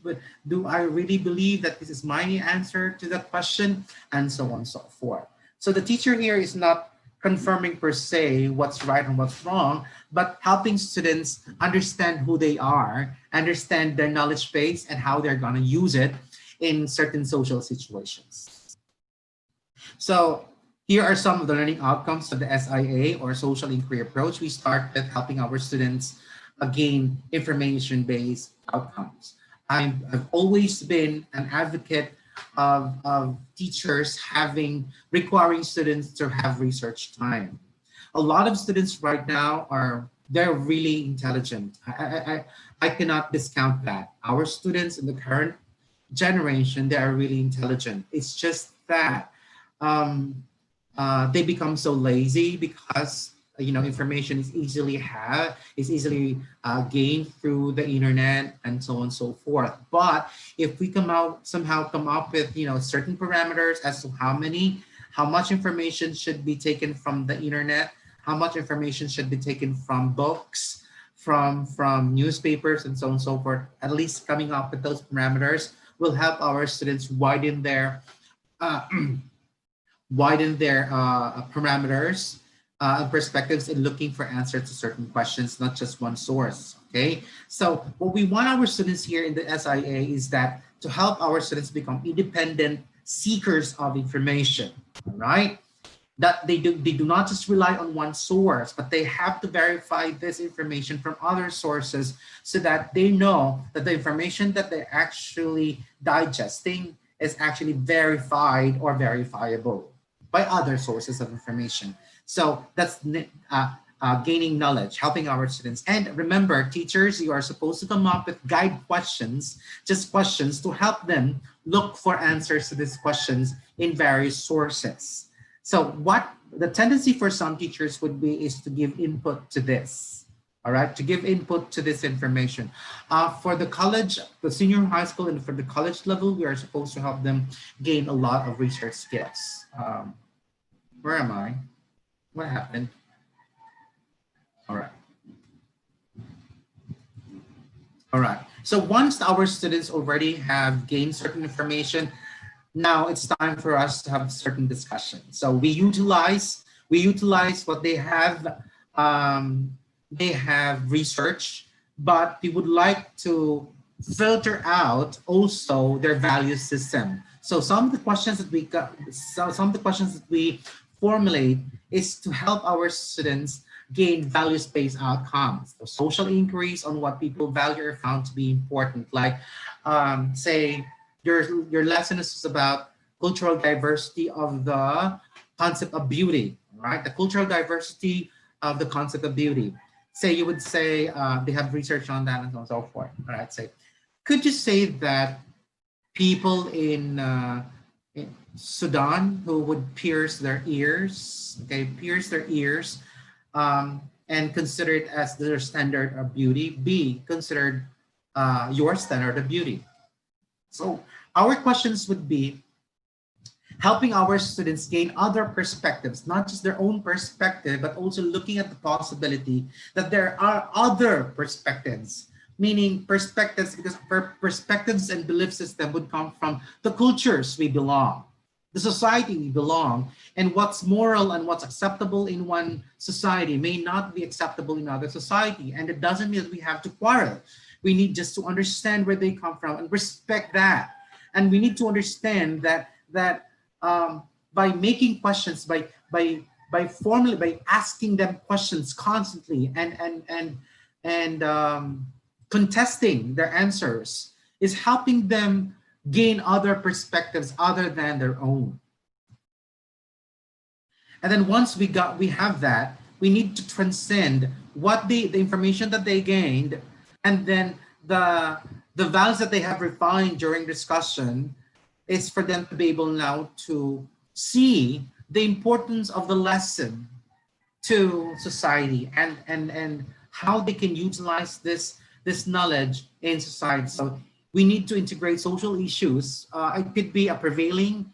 Do I really believe that this is my answer to the question? And so on and so forth. So the teacher here is not confirming per se what's right and what's wrong, but helping students understand who they are, understand their knowledge base and how they're going to use it in certain social situations. So here are some of the learning outcomes of the SIA or social inquiry approach. We start with helping our students gain information-based outcomes. I've always been an advocate of teachers requiring students to have research time. A lot of students right now they're really intelligent. I cannot discount that. Our students in the current generation, they are really intelligent. It's just that they become so lazy because information is easily gained through the internet and so on and so forth. But if we somehow come up with certain parameters as to how much information should be taken from the internet, how much information should be taken from books, from newspapers and so on and so forth, at least coming up with those parameters will help our students widen their parameters and perspectives in looking for answers to certain questions, not just one source. Okay, so what we want our students here in the SIA is that to help our students become independent seekers of information. All right, that they do not just rely on one source, but they have to verify this information from other sources so that they know that the information that they're actually digesting is actually verified or verifiable by other sources of information. So that's gaining knowledge, helping our students. And remember, teachers, you are supposed to come up with guide questions, just questions to help them look for answers to these questions in various sources. So what the tendency for some teachers would be is to give input to this, all right, to give input to this information. For the college, the senior high school, and for the college level, we are supposed to help them gain a lot of research skills. Where am I? What happened? All right. All right. So once our students already have gained certain information, now it's time for us to have certain discussion. So we utilize what they have. They have research, but we would like to filter out also their value system. So some of the questions that we formulate is to help our students gain values-based outcomes. So social inquiries on what people value are found to be important. Like, say, your lesson is about cultural diversity of the concept of beauty, right? The cultural diversity of the concept of beauty. Say you would say they have research on that and so on and so forth. All right. Say, could you say that people in Sudan who would pierce their ears, and consider it as their standard of beauty, be considered your standard of beauty? So our questions would be helping our students gain other perspectives, not just their own perspective, but also looking at the possibility that there are other perspectives, meaning perspectives, because perspectives and belief system would come from the cultures we belong, the society we belong, and what's moral and what's acceptable in one society may not be acceptable in other society. And it doesn't mean that we have to quarrel. We need just to understand where they come from and respect that. And we need to understand that by making questions, by asking them questions constantly and contesting their answers is helping them gain other perspectives other than their own. And then once we have that, we need to transcend what the information that they gained, and then the values that they have refined during discussion is for them to be able now to see the importance of the lesson to society and how they can utilize this knowledge in society. So we need to integrate social issues. It could be a prevalent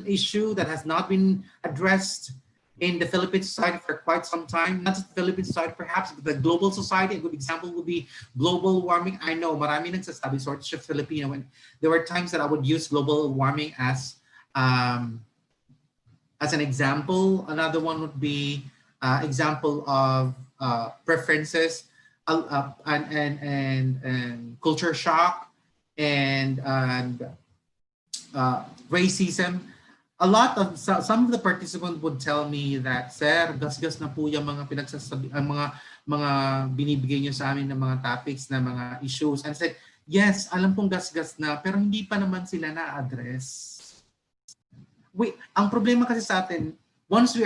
issue that has not been addressed in the Philippine society for quite some time. Not just the Philippine society, perhaps, but the global society. A good example would be global warming. I know, marami nagsasabi, sort of Filipino, when there were times that I would use global warming as an example. Another one would be example of preferences and culture shock and racism. A lot of some of the participants would tell me that, sir, gasgas na po yung mga pinagsasabi, ang mga binibigay niyo sa amin ng mga topics na mga issues. And I said, yes, alam kong gasgas na, pero hindi pa naman sila na-address. Ang problema kasi sa atin, once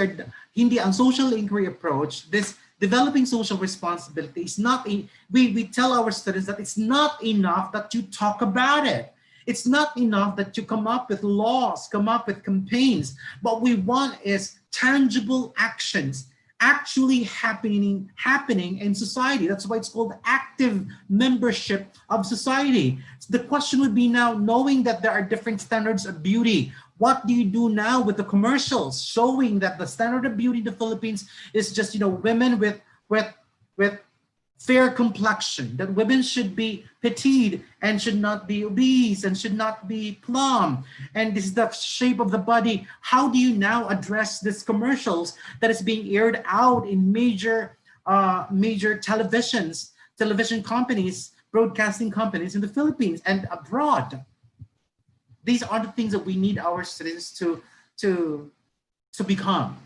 hindi ang social inquiry approach, this developing social responsibility is not, we tell our students that it's not enough that you talk about it. It's not enough that you come up with laws, come up with campaigns. What we want is tangible actions actually happening in society. That's why it's called active membership of society. So the question would be now, knowing that there are different standards of beauty, what do you do now with the commercials showing that the standard of beauty in the Philippines is just, women with fair complexion, that women should be petite and should not be obese and should not be plump, and this is the shape of the body. How do you now address these commercials that is being aired out in major television companies, broadcasting companies in the Philippines and abroad? These are the things that we need our students to to become.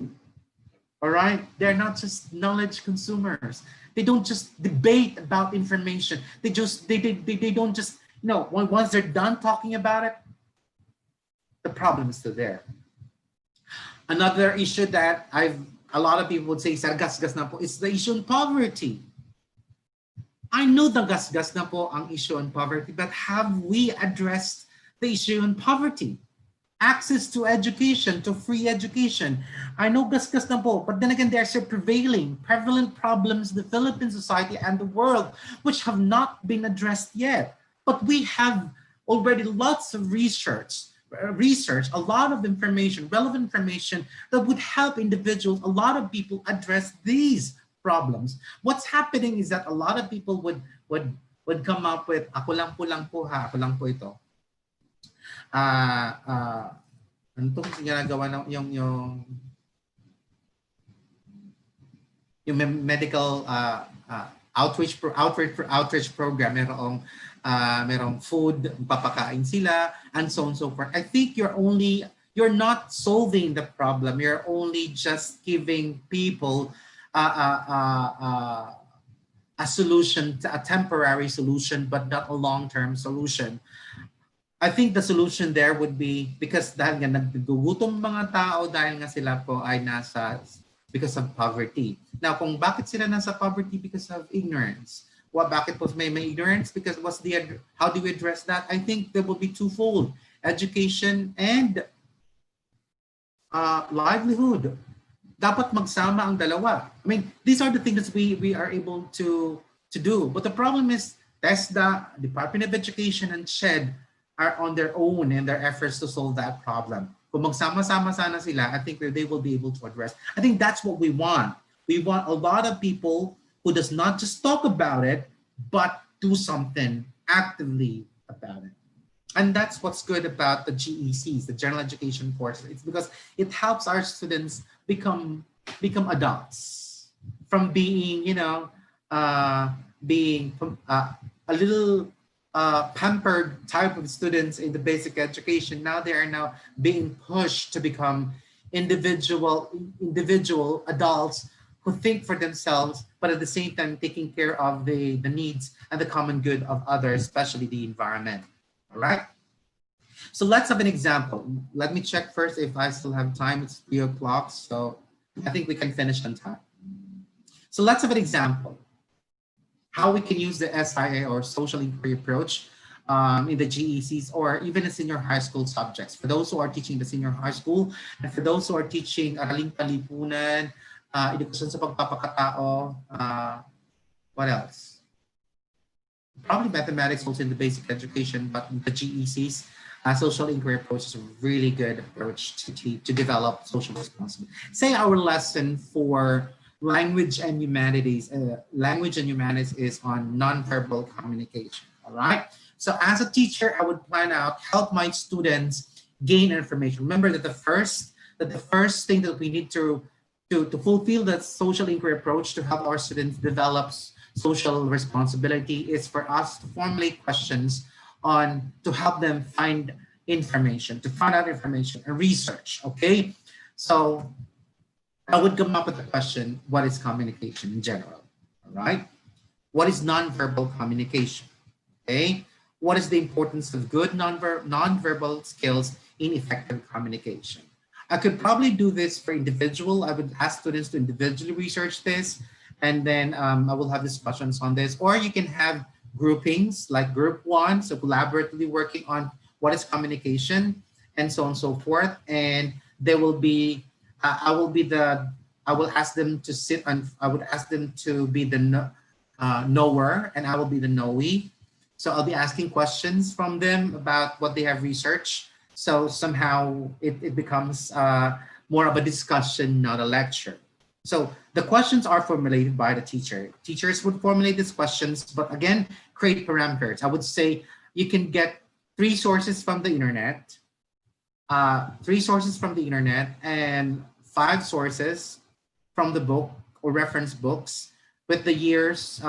All right, they're not just knowledge consumers. They don't just debate about information. They don't just, you know, once they're done talking about it, the problem is still there. Another issue that a lot of people would say, gas-gas na po, is the issue of poverty. I know the gas-gas na po ang issue on poverty, but have we addressed the issue on poverty? Access to education, to free education. I know gas-gas na po, but then again, there are still prevalent problems in the Philippine society and the world, which have not been addressed yet. But we have already lots of research, a lot of information, relevant information that would help individuals, a lot of people address these problems. What's happening is that a lot of people would come up with, ako lang po ha, ako lang po ito. Ano itong ginagawa ng yung medical outreach program, merong food, papakain sila, and so on and so forth. I think you're not solving the problem. You're only just giving people a solution, a temporary solution, but not a long-term solution. I think the solution there would be, because dahil nga naggugutom mga tao dahil nga sila po ay because of poverty. Now, kung bakit sila nasa poverty? Because of ignorance. Bakit po may ignorance? Because how do we address that? I think there will be twofold: education and livelihood. Dapat magsama ang dalawa. I mean, these are the things that we are able to do. But the problem is TESDA, Department of Education, and SHED are on their own in their efforts to solve that problem. Kung magsama-sama sana sila, I think they will be able to address. I think that's what we want. We want a lot of people who does not just talk about it, but do something actively about it. And that's what's good about the GECs, the General Education courses. It's because it helps our students become adults from being, being a little pampered type of students in the basic education. Now they are now being pushed to become individual adults who think for themselves, but at the same time taking care of the needs and the common good of others, especially the environment. All right. So let's have an example. Let me check first if I still have time. It's 3 o'clock, so I think we can finish on time. So let's have an example. How we can use the SIA or social inquiry approach in the GECs or even the senior high school subjects. For those who are teaching the senior high school and for those who are teaching Araling Panlipunan, edukasyon sa pagpapakatao, what else? Probably mathematics also in the basic education, but the GECs, social inquiry approach is a really good approach to develop social responsibility. Say our lesson for language and humanities is on nonverbal communication. All right. So as a teacher, I would plan out, help my students gain information. Remember that the first thing that we need to fulfill that social inquiry approach to help our students develop social responsibility is for us to formulate questions to help them find information, to find out information and research. Okay. So I would come up with a question: what is communication in general? All right. What is nonverbal communication? Okay. What is the importance of good nonverbal skills in effective communication? I could probably do this for individual. I would ask students to individually research this, and then I will have discussions on this. Or you can have groupings like group 1, so collaboratively working on what is communication and so on and so forth. And there will be I will ask them to be the knower, and I will be the knowee. So I'll be asking questions from them about what they have researched. So somehow it becomes more of a discussion, not a lecture. So the questions are formulated by the teacher. Teachers would formulate these questions, but again, create parameters. I would say you can get 3 sources from the internet, and 5 sources from the book or reference books with the years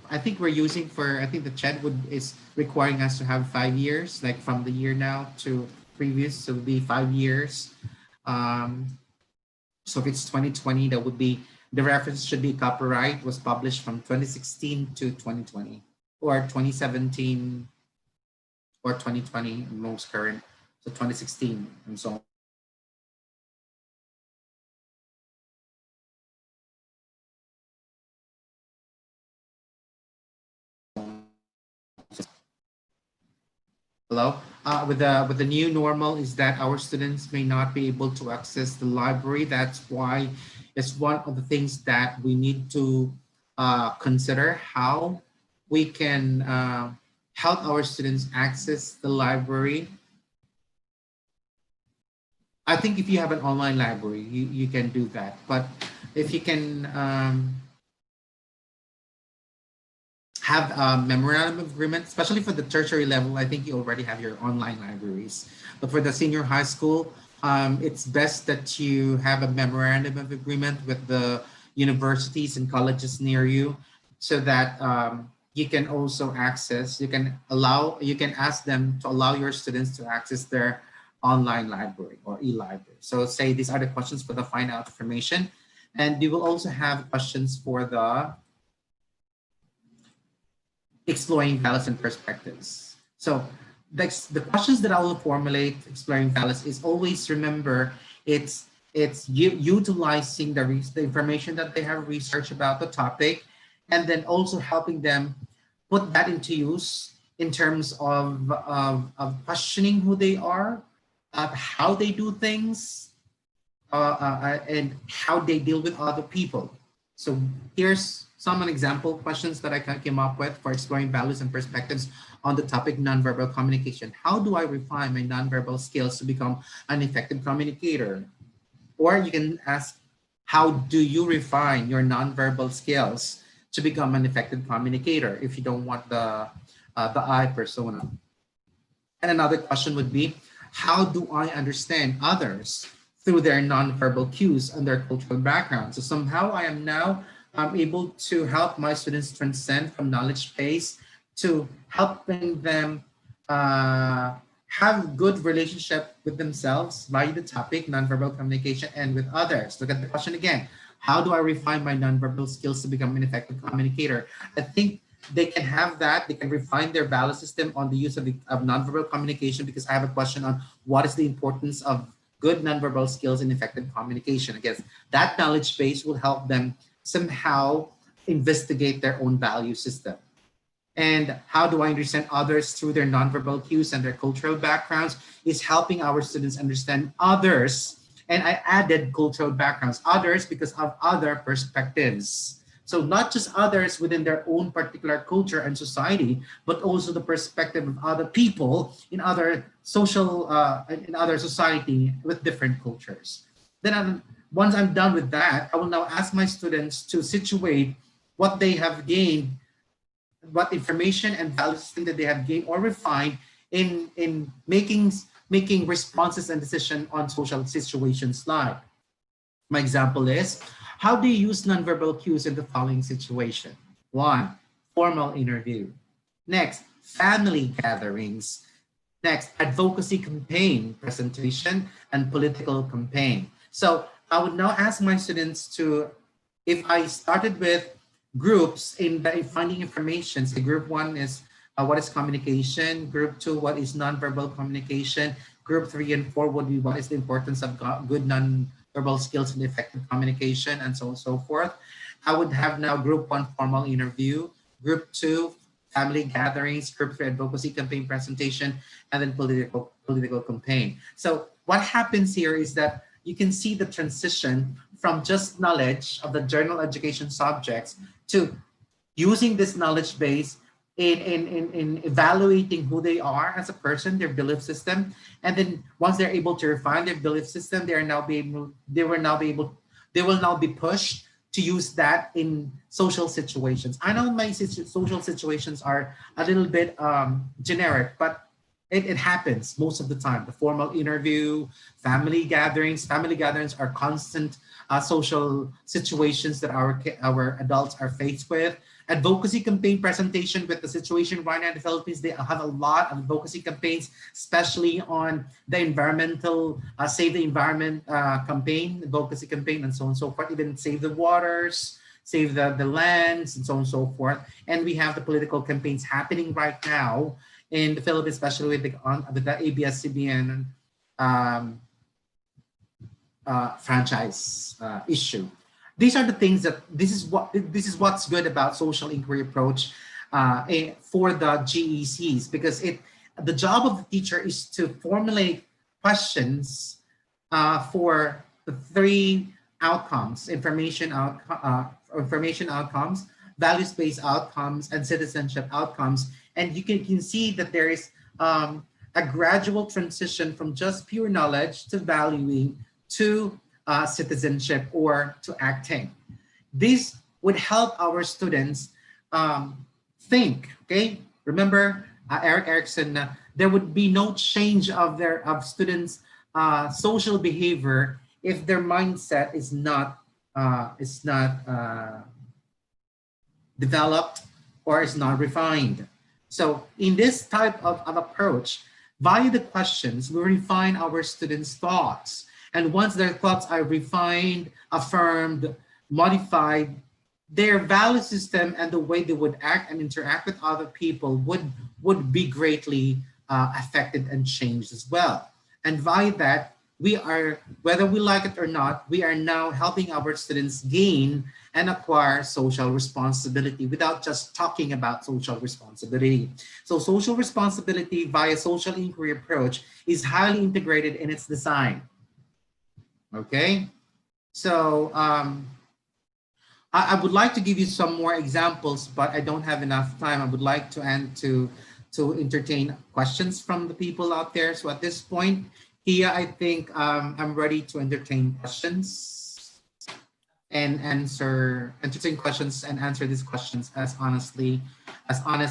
I think we're using for, I think the CHED is requiring us to have 5 years, like from the year now to previous, so it would be 5 years. Um, so if it's 2020, that would be, the reference should be copyright was published from 2016 to 2020 or 2017 or 2020 most current. So 2016 and so on. Hello. With the new normal is that our students may not be able to access the library. That's why it's one of the things that we need to consider how we can help our students access the library. I think if you have an online library, you can do that. But if you can have a memorandum of agreement, especially for the tertiary level, I think you already have your online libraries. But for the senior high school, it's best that you have a memorandum of agreement with the universities and colleges near you so that you can also access, you can ask them to allow your students to access their online library or e-library. So say these are the questions for the find out information. And you will also have questions for the exploring values and perspectives. So the questions that I will formulate exploring values is always remember it's utilizing the information that they have researched about the topic, and then also helping them put that into use in terms of questioning who they are, how they do things, and how they deal with other people. So here's some example questions that I came up with for exploring values and perspectives on the topic nonverbal communication. How do I refine my nonverbal skills to become an effective communicator? Or you can ask, how do you refine your nonverbal skills to become an effective communicator if you don't want the I persona? And another question would be, how do I understand others through their nonverbal cues and their cultural background? So somehow I am now able to help my students transcend from knowledge base to helping them have good relationship with themselves via the topic nonverbal communication and with others. Look at the question again. How do I refine my nonverbal skills to become an effective communicator? I think they can have that. They can refine their value system on the use of nonverbal communication, because I have a question on what is the importance of good nonverbal skills in effective communication. I guess that knowledge base will help them somehow investigate their own value system. And how do I understand others through their nonverbal cues and their cultural backgrounds is helping our students understand others. And I added cultural backgrounds, others because of other perspectives. So not just others within their own particular culture and society, but also the perspective of other people in other social, in other society with different cultures. Then once I'm done with that, I will now ask my students to situate what they have gained, what information and values that they have gained or refined in making responses and decisions on social situations like. My example is, how do you use nonverbal cues in the following situation? 1, formal interview. Next, family gatherings. Next, advocacy campaign presentation and political campaign. So I would now ask my students to, if I started with groups in finding information, so group 1 is what is communication, group 2, what is nonverbal communication, group 3 and 4 would be what is the importance of good nonverbal skills in effective communication, and so on and so forth. I would have now group 1 formal interview, group 2 family gatherings, group 3 advocacy campaign presentation, and then political campaign. So what happens here is that you can see the transition from just knowledge of the general education subjects to using this knowledge base in evaluating who they are as a person, their belief system. And then once they're able to refine their belief system, they will now be pushed to use that in social situations. I know my social situations are a little bit generic, but It happens most of the time. The formal interview, family gatherings. Family gatherings are constant social situations that our adults are faced with. Advocacy campaign presentation with the situation right now in the Philippines. They have a lot of advocacy campaigns, especially on the environmental, Save the Environment campaign, advocacy campaign, and so on and so forth. Even Save the Waters, Save the Lands, and so on and so forth. And we have the political campaigns happening right now in the Philippines, especially with the ABS-CBN franchise issue. These are the things that this is what's good about social inquiry approach for the GECs, because the job of the teacher is to formulate questions for the three outcomes: information outcomes, values-based outcomes, and citizenship outcomes. And you can see that there is a gradual transition from just pure knowledge to valuing to citizenship or to acting. This would help our students think. Okay, remember Erik Erikson. There would be no change of students' social behavior if their mindset is not developed or is not refined. So in this type of approach, via the questions, we refine our students' thoughts. And once their thoughts are refined, affirmed, modified, their value system and the way they would act and interact with other people would be greatly affected and changed as well. And via that, we are, whether we like it or not, we are now helping our students gain and acquire social responsibility without just talking about social responsibility. So social responsibility via social inquiry approach is highly integrated in its design. Okay, so I would like to give you some more examples, but I don't have enough time. I would like to entertain questions from the people out there. So at this point, Kia, I think I'm ready to entertain questions and entertain questions and answer these questions as honest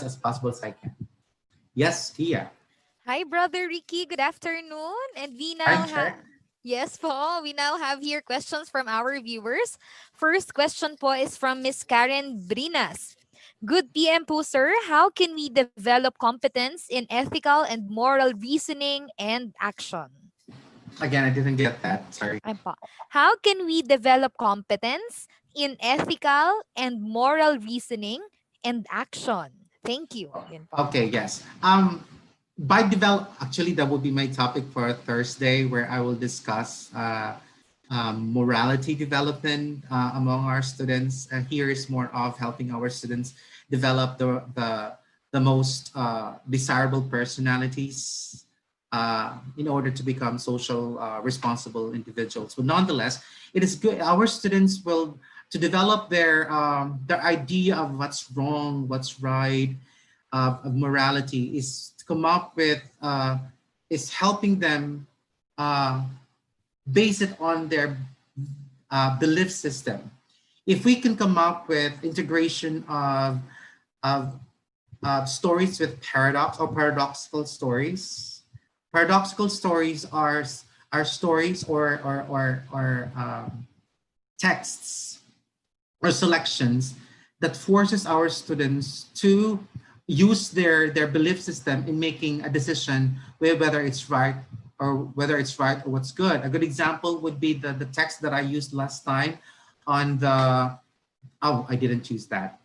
as possible as I can. Yes, Kia. Hi, Brother Ricky. Good afternoon. And we now have... Yes po, we now have here questions from our viewers. First question po is from Miss Karen Brinas. Good PM po, sir. How can we develop competence in ethical and moral reasoning and action? Again, I didn't get that. Sorry. How can we develop competence in ethical and moral reasoning and action? Thank you. Okay, yes. Actually, that would be my topic for Thursday, where I will discuss morality development among our students. Here is more of helping our students develop the most desirable personalities in order to become social responsible individuals. But nonetheless, it is good. Our students will to develop their idea of what's wrong, what's right, of morality is to come up with is helping them base it on their belief system. If we can come up with integration of stories with paradoxical stories. Paradoxical stories are stories or texts or selections that forces our students to use their belief system in making a decision whether it's right or what's good. A good example would be the text that I used last time on the, I didn't choose that.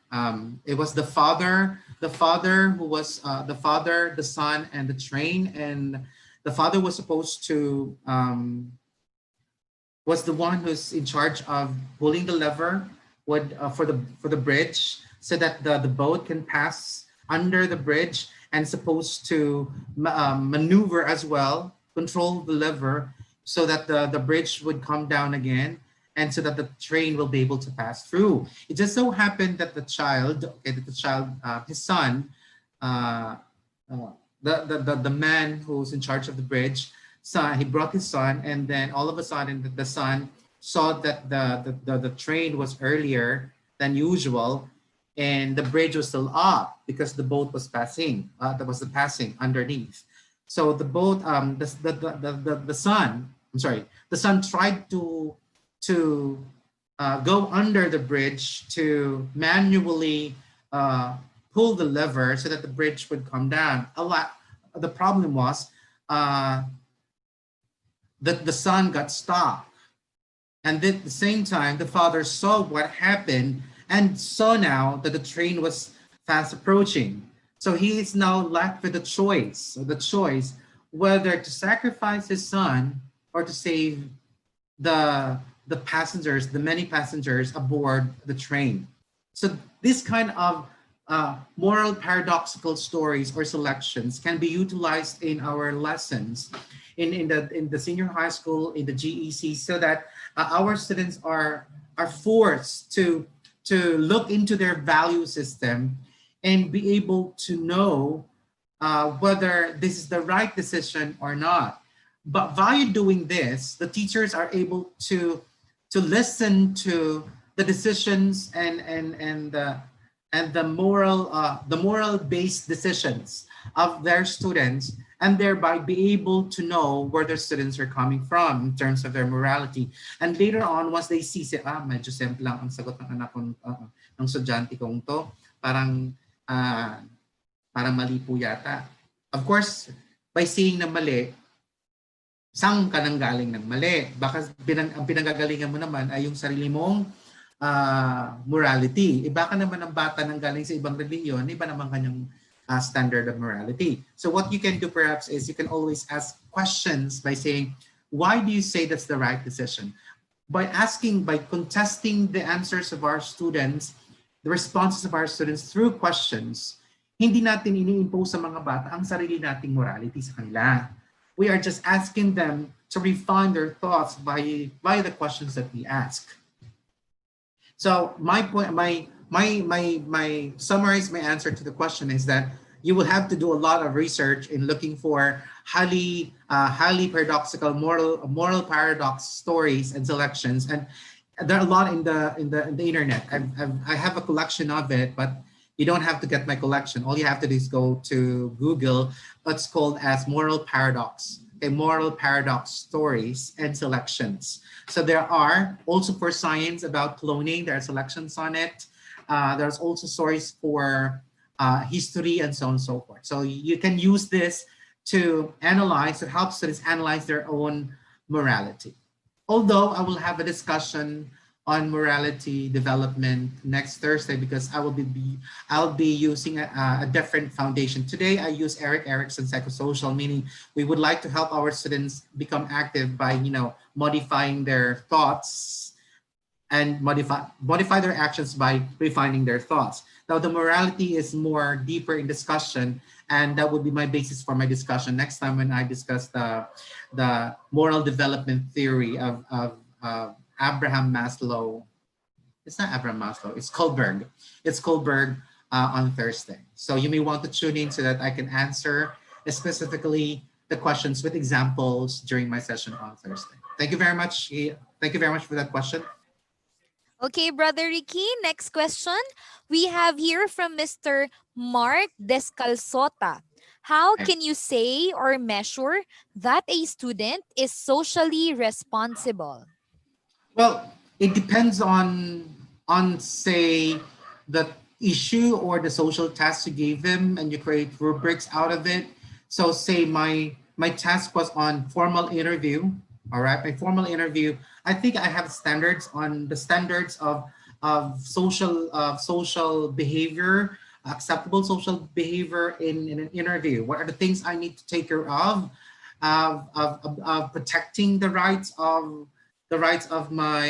It was the father who was the father, the son, and the train. And the father was supposed to, was the one who's in charge of pulling the lever for the bridge so that the boat can pass under the bridge, and supposed to maneuver as well, control the lever so that the bridge would come down again, and so that the train will be able to pass through. It just so happened that his son, the man who's in charge of the bridge, he brought his son, and then all of a sudden the son saw that the train was earlier than usual, and the bridge was still up because the boat was passing. That was the passing underneath. So the boat, the son, I'm sorry, the son tried to go under the bridge to manually pull the lever so that the bridge would come down. The problem was that the son got stuck. And at the same time, the father saw what happened and saw now that the train was fast approaching. So he is now left with the choice whether to sacrifice his son or to save the passengers, the many passengers aboard the train. So this kind of moral paradoxical stories or selections can be utilized in our lessons in the senior high school, in the GEC, so that our students are forced to look into their value system and be able to know whether this is the right decision or not. But via doing this, the teachers are able to listen to the decisions and the moral based decisions of their students, and thereby be able to know where their students are coming from in terms of their morality. And later on, once they see, medyo simple lang ang sagot ng anak kong, ng estudyante kong to, parang mali po yata. Of course, by seeing na mali, saan ka nang galing ng mali? Baka ang pinanggagalingan mo naman ay yung sarili mong morality. Iba ka naman ang bata nang galing sa ibang relihiyon, iba naman kanyang standard of morality. So what you can do perhaps is you can always ask questions by saying, why do you say that's the right decision? By contesting the answers of our students, the responses of our students through questions, hindi natin ini-impose sa mga bata ang sarili nating morality sa kanila. We are just asking them to refine their thoughts by the questions that we ask. So my point, my summarize my answer to the question is that you will have to do a lot of research in looking for highly paradoxical moral paradox stories and selections, and there are a lot in the internet. I have a collection of it, but you don't have to get my collection. All you have to do is go to Google what's called as moral paradox. Moral paradox stories and selections. So there are also for science about cloning, there are selections on it. There's also stories for history and so on and so forth. So you can use this to help students analyze their own morality. Although I will have a discussion on morality development next Thursday because I'll be using a different foundation. Today I use Erik Erikson psychosocial, meaning we would like to help our students become active by modifying their thoughts and modify their actions by refining their thoughts. Now the morality is more deeper in discussion, and that would be my basis for my discussion next time when I discuss the moral development theory of Abraham Maslow. It's not Abraham Maslow, it's Kohlberg. It's Kohlberg on Thursday. So you may want to tune in so that I can answer specifically the questions with examples during my session on Thursday. Thank you very much. Thank you very much for that question. Okay, Brother Ricky, next question. We have here from Mr. Mark Descalzota. How can you say or measure that a student is socially responsible? Well, it depends on say the issue or the social task you gave them, and you create rubrics out of it. So say my task was on formal interview. All right, my formal interview. I think I have standards on the standards of social behavior, acceptable social behavior in an interview. What are the things I need to take care of protecting the rights of my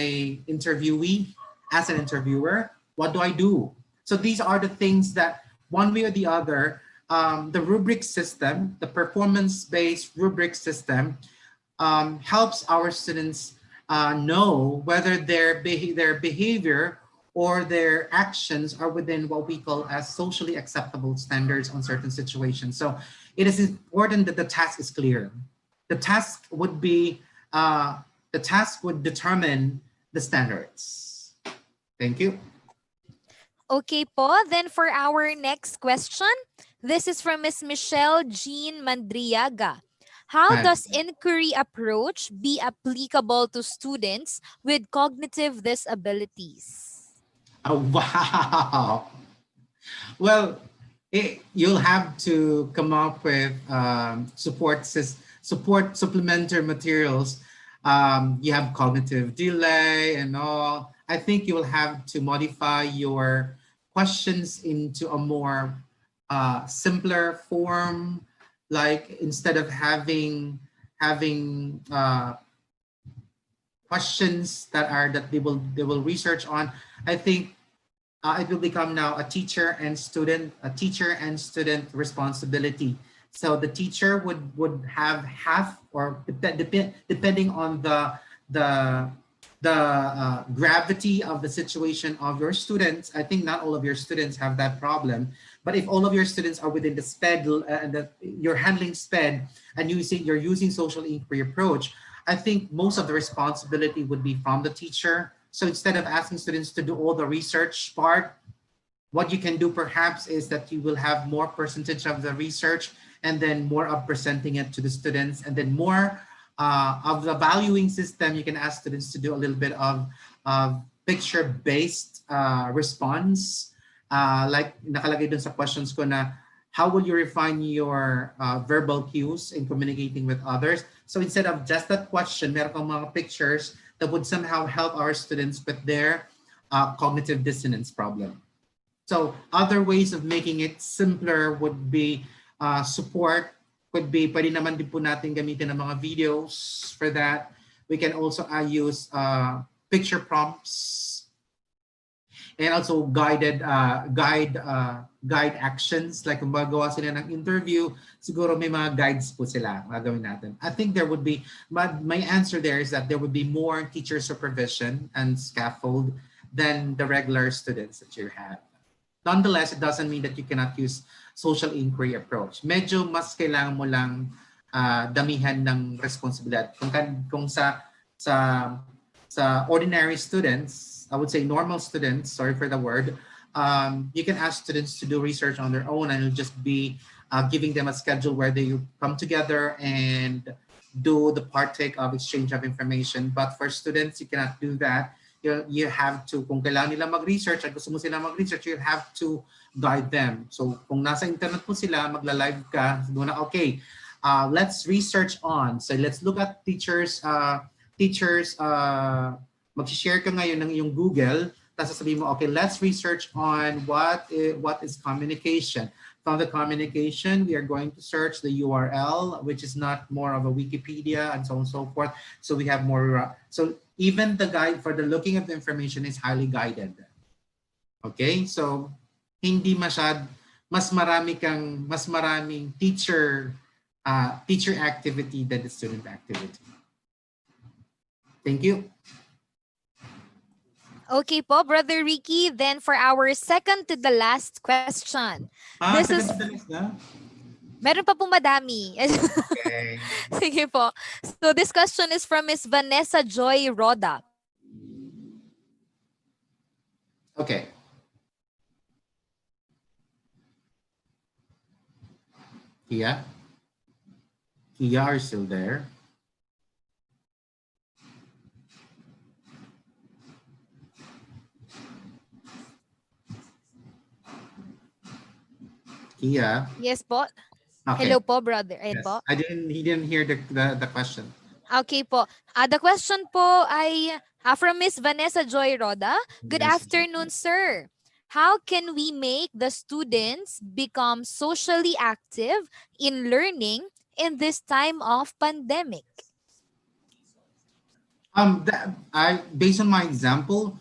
interviewee as an interviewer? What do I do? So these are the things that one way or the other, the rubric system, the performance-based rubric system helps our students know whether their behavior or their actions are within what we call as socially acceptable standards on certain situations. So it is important that the task is clear. The task would determine the standards. Thank you. Okay po, then for our next question, This is from Miss Michelle Jean Mandriaga. How And, does inquiry approach be applicable to students with cognitive disabilities? oh, wow. Well, you'll have to come up with support supplementary materials. You have cognitive delay and all. I think you will have to modify your questions into a more simpler form. Like instead of having questions that they will research on, I think it will become now a teacher and student responsibility. So the teacher would have half, or depending on the gravity of the situation of your students. I think not all of your students have that problem, but if all of your students are within the SPED and that you're handling SPED and you're using social inquiry approach, I think most of the responsibility would be from the teacher. So instead of asking students to do all the research part, what you can do perhaps is that you will have more percentage of the research and then more of presenting it to the students, and then more of the valuing system. You can ask students to do a little bit of picture-based response. Like nakalagay dun sa questions ko na, how will you refine your verbal cues in communicating with others? So instead of just that question, meron kang mga pictures that would somehow help our students with their cognitive dissonance problem. So other ways of making it simpler would be support. Pwede naman din po natin gamitin ng mga videos for that. We can also use picture prompts and also guide actions. Like kung magawa sila ng interview, siguro may mga guides po sila gagawin natin. I think there would be, my answer there is that there would be more teacher supervision and scaffold than the regular students that you have. Nonetheless, it doesn't mean that you cannot use social inquiry approach. Medyo mas kailangan mo lang damihan ng responsibilidad. Kung sa ordinary students, I would say normal students, sorry for the word, you can ask students to do research on their own, and it'll just be giving them a schedule where they come together and do the partake of exchange of information. But for students, you cannot do that. You have to, kung kailangan nila mag-research at gusto mo sila mag-research, you have to guide them. So kung nasa internet po sila, magla-live ka, sabi na, okay, let's research on. So let's look at teachers, mag-share ka ngayon ng iyong Google, tapos sasabihin mo, okay, let's research on what is communication. From the communication, we are going to search the URL, which is not more of a Wikipedia and so on and so forth. So we have more, so even the guide for the looking of the information is highly guided. Okay, so hindi mas maraming teacher activity than the student activity. Thank you. Okay po, Brother Ricky. Then for our second to the last question. This is... Meron pa pong madami. Okay. Sige po. So this question is from Miss Vanessa Joy Roda. Okay. Kia, are you still there? Kia. Yes po. Okay. Hello po, brother. Ayan Yes. po. He didn't hear the question. Okay po. The question po ay from Miss Vanessa Joy Roda. Good Yes. afternoon, sir. How can we make the students become socially active in learning in this time of pandemic? Based on my example,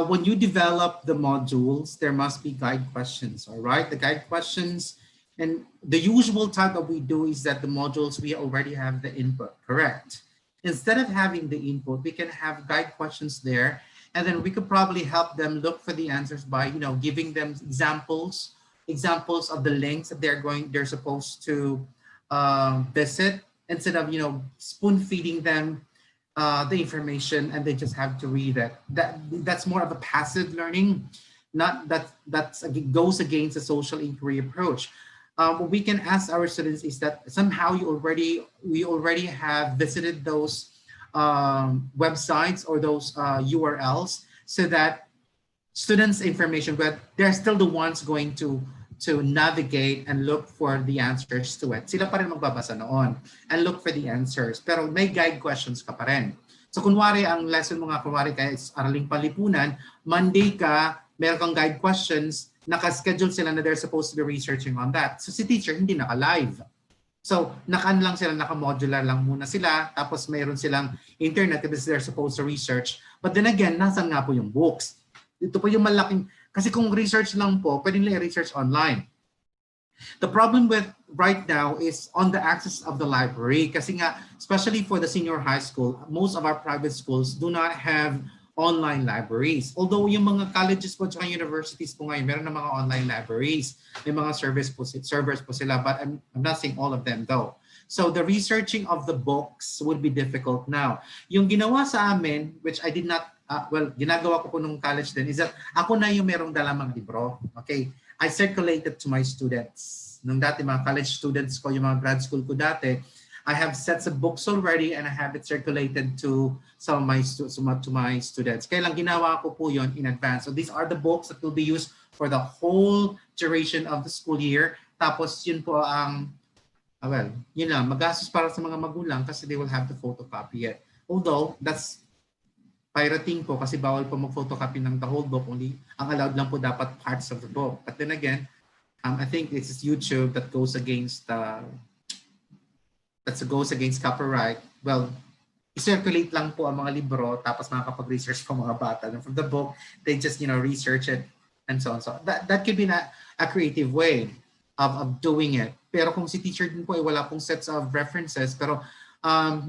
when you develop the modules, there must be guide questions, all right? The guide questions, and the usual type that we do is that the modules, we already have the input, correct? Instead of having the input, we can have guide questions there, and then we could probably help them look for the answers by, giving them examples of the links that they're supposed to visit, instead of, spoon feeding them the information and they just have to read it. That's more of a passive learning, not that goes against the social inquiry approach. what we can ask our students is that somehow we already have visited those websites or those URLs, so that students' information, but they're still the ones going to navigate and look for the answers to it. Sila pa rin magbabasa noon and look for the answers. Pero may guide questions ka pa rin. So kunwari, ang lesson mo nga, kunwari kaya is Araling Panlipunan, Monday ka, meron kang guide questions, naka-schedule sila na they're supposed to be researching on that. So si teacher, hindi naka-live. So nakaan lang sila, naka-modular lang muna sila, tapos mayroon silang internet because they're supposed to research. But then again, nasan nga po yung books? Ito po yung malaking, kasi kung research lang po, pwede nila i-research online. The problem with right now is on the access of the library. Kasi nga, especially for the senior high school, most of our private schools do not have online libraries. Although yung mga colleges po at universities po ngayon, meron na mga online libraries. May mga servers po sila, but I'm not saying all of them though. So the researching of the books would be difficult now. Yung ginawa sa amin, which I did not, ginagawa ko po nung college din, is that ako na yung merong dalamang libro. Okay? I circulated to my students. Nung dati, mga college students ko, yung mga grad school ko dati, I have sets of books already and I have it circulated to some of my students. Kaya lang ginawa ko po yun in advance. So these are the books that will be used for the whole duration of the school year. Tapos yun po ang, yun lang, magastos para sa mga magulang kasi they will have to photocopy it. Although, that's pirating po kasi bawal po mag-photocopy ng the whole book. Only, ang allowed lang po dapat parts of the book. But then again, I think it's YouTube that goes against copyright. Well, i-circulate lang po ang mga libro tapos makakapag-research po mga bata. And from the book, they just, research it and so on. So that could be a creative way of doing it. Pero kung si teacher din po ay wala pong sets of references, pero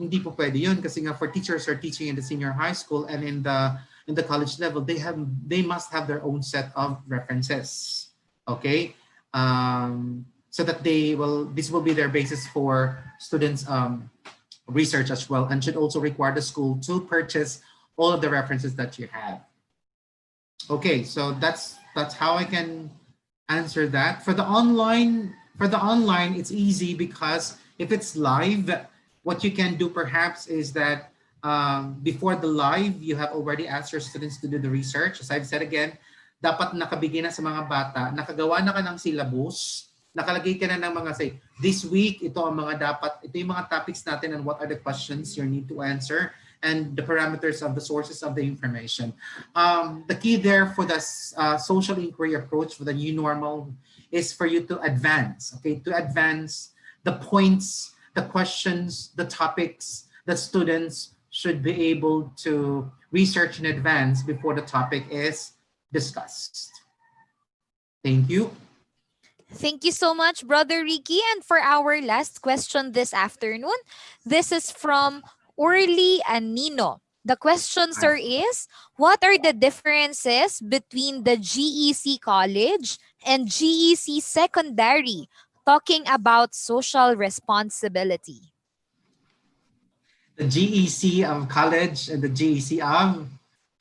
hindi po pwede yun kasi nga for teachers who are teaching in the senior high school and in the college level, they must have their own set of references. Okay? So that this will be their basis for students' research as well, and should also require the school to purchase all of the references that you have. Okay, so that's how I can answer that. For the online, it's easy because if it's live, what you can do perhaps is that before the live, you have already asked your students to do the research. As I've said again, dapat nakabigay na sa mga bata, nakagawa na ka ng syllabus, nakalagay ka na ng mga this week, ito yung mga topics natin and what are the questions you need to answer and the parameters of the sources of the information. The key there for the social inquiry approach for the new normal is for you to advance, to advance the points, the questions, the topics that students should be able to research in advance before the topic is discussed. Thank you. Thank you so much, Brother Ricky. And for our last question this afternoon, this is from Orly and Nino. The question, sir, is, what are the differences between the GEC College and GEC Secondary, talking about social responsibility? The GEC of college and the GEC of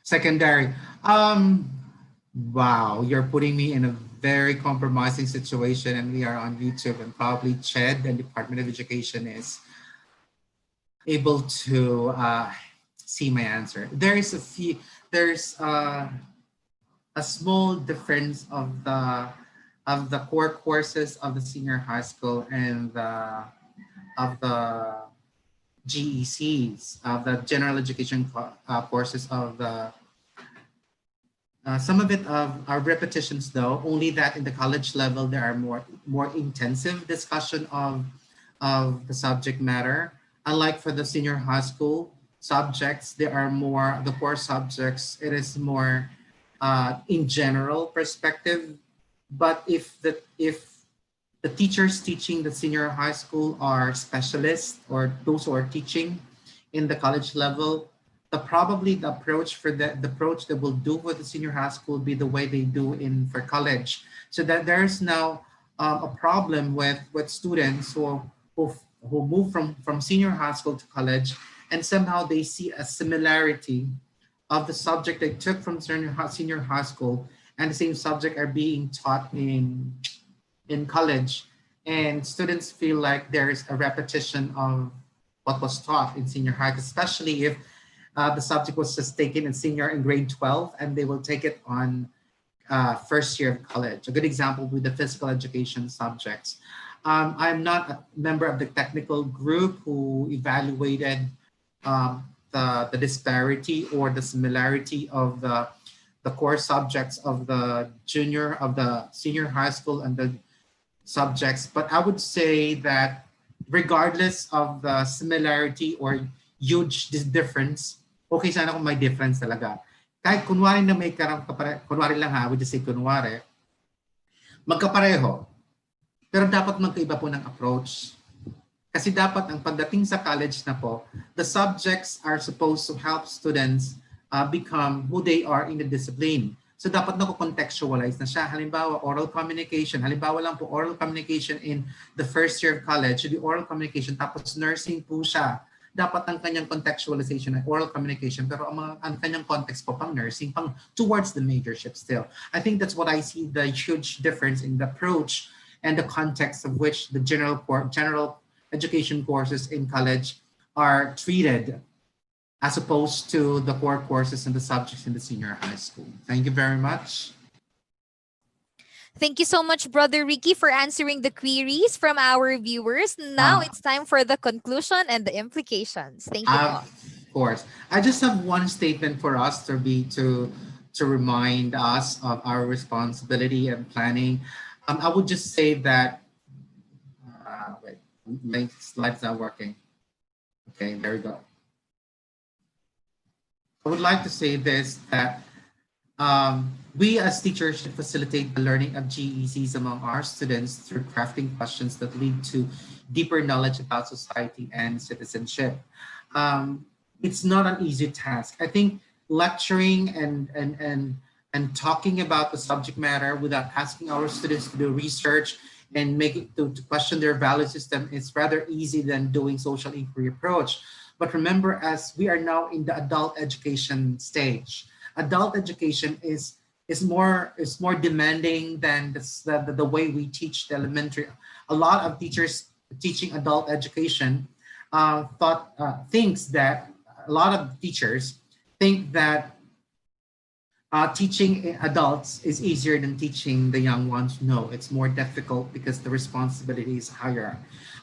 secondary. Wow, you're putting me in a very compromising situation, and we are on YouTube, and probably CHED and Department of Education is able to see my answer. There's a small difference of the core courses of the senior high school and of the GECs, of the general education courses of the some of it are repetitions though, only that in the college level there are more intensive discussion of the subject matter. Unlike for the senior high school subjects, there are more, the core subjects, it is more in general perspective. But if the teachers teaching the senior high school are specialists or those who are teaching in the college level, probably the approach that will do for the senior high school will be the way they do for college. So that there's now a problem with students who move from senior high school to college, and somehow they see a similarity of the subject they took from senior high school and the same subject are being taught in college. and students feel like there's a repetition of what was taught in senior high, especially if the subject was just taken in senior in grade 12 and they will take it on first year of college. A good example would be the physical education subjects. I'm not a member of the technical group who evaluated the disparity or the similarity of the core subjects of the senior high school and the subjects. But I would say that regardless of the similarity or huge difference, okay sana kung may difference talaga. Kahit kunwari na may kunwari lang ha, I would just say kunwari, magkapareho, pero dapat magkaiba po ng approach. Kasi dapat ang pagdating sa college na po, the subjects are supposed to help students become who they are in the discipline. So dapat nako-contextualize na siya. Halimbawa, oral communication. Halimbawa lang po, oral communication in the first year of college, the oral communication, tapos nursing po siya. Dapat ang kanyang contextualization ay oral communication, pero ang kanyang context po pang nursing, pang towards the majorship still. I think that's what I see the huge difference in the approach and the context of which the general education courses in college are treated as opposed to the core courses and the subjects in the senior high school. Thank you very much. Thank you so much, Brother Ricky, for answering the queries from our viewers. Now it's time for the conclusion and the implications. Thank you. Of course. I just have one statement for us to remind us of our responsibility and planning. I would just say that, wait, my slide's not working. Okay, there we go. I would like to say this, that we as teachers should facilitate the learning of GECs among our students through crafting questions that lead to deeper knowledge about society and citizenship. It's not an easy task. I think lecturing and talking about the subject matter without asking our students to do research and make it to question their value system is rather easy than doing social inquiry approach. But remember, as we are now in the adult education stage, adult education is more demanding than the way we teach the elementary. A lot of teachers teaching adult education thinks that a lot of teachers think that teaching adults is easier than teaching the young ones. No, it's more difficult because the responsibility is higher.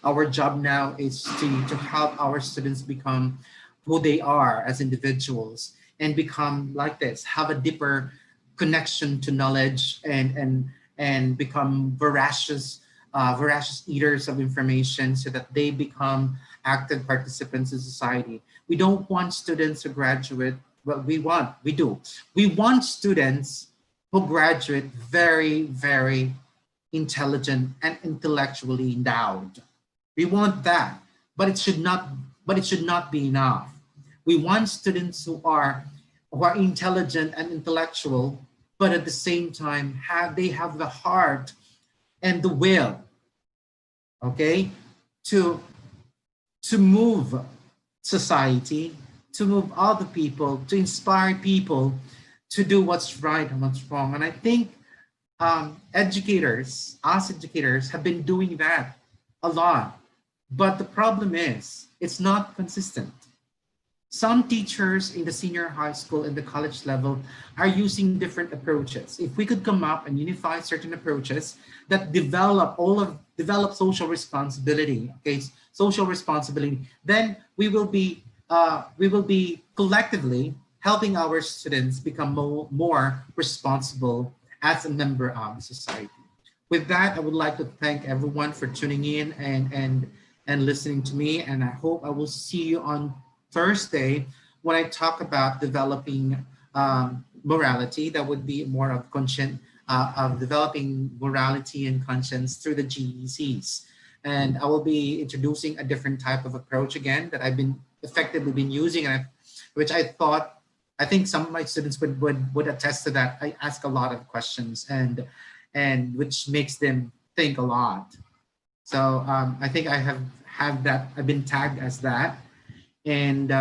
Our job now is to help our students become who they are as individuals and become like this, have a deeper connection to knowledge and become voracious eaters of information so that they become active participants in society. We don't want students to graduate. Well, we do. We want students who graduate very, very intelligent and intellectually endowed. We want that, but it should not be enough. We want students who are intelligent and intellectual, but at the same time they have the heart and the will, okay, to move society, to move other people, to inspire people to do what's right and what's wrong. And I think educators have been doing that a lot. But the problem is, it's not consistent. Some teachers in the senior high school and the college level are using different approaches. If we could come up and unify certain approaches that develop social responsibility, okay, social responsibility, then we will be collectively helping our students become more responsible as a member of society. With that, I would like to thank everyone for tuning in and listening to me, and I hope I will see you on Thursday when I talk about developing morality. That would be more of developing morality and conscience through the GECs. And I will be introducing a different type of approach again that I've been effectively using, which I think some of my students would attest to that. I ask a lot of questions and which makes them think a lot. So I think I have that. I've been tagged as that, and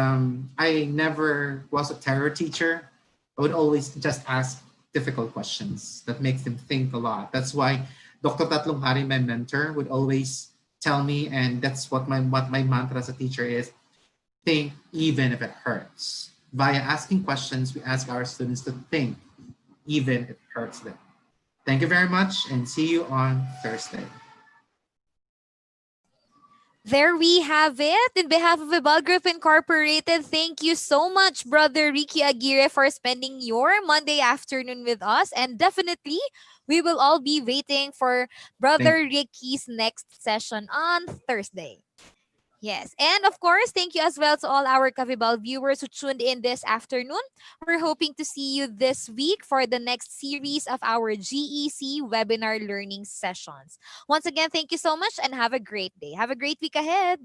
I never was a terror teacher. I would always just ask difficult questions that makes them think a lot. That's why Dr. Tatlong Hari, my mentor, would always tell me, and that's what my mantra as a teacher is: think even if it hurts. Via asking questions, we ask our students to think even if it hurts them. Thank you very much and see you on Thursday. There we have it. In behalf of Ebal Group Incorporated, thank you so much, Brother Ricky Aguirre, for spending your Monday afternoon with us. And definitely, we will all be waiting for Thank Brother Ricky's next session on Thursday. Yes. And of course, thank you as well to all our Kavibal viewers who tuned in this afternoon. We're hoping to see you this week for the next series of our GEC webinar learning sessions. Once again, thank you so much and have a great day. Have a great week ahead.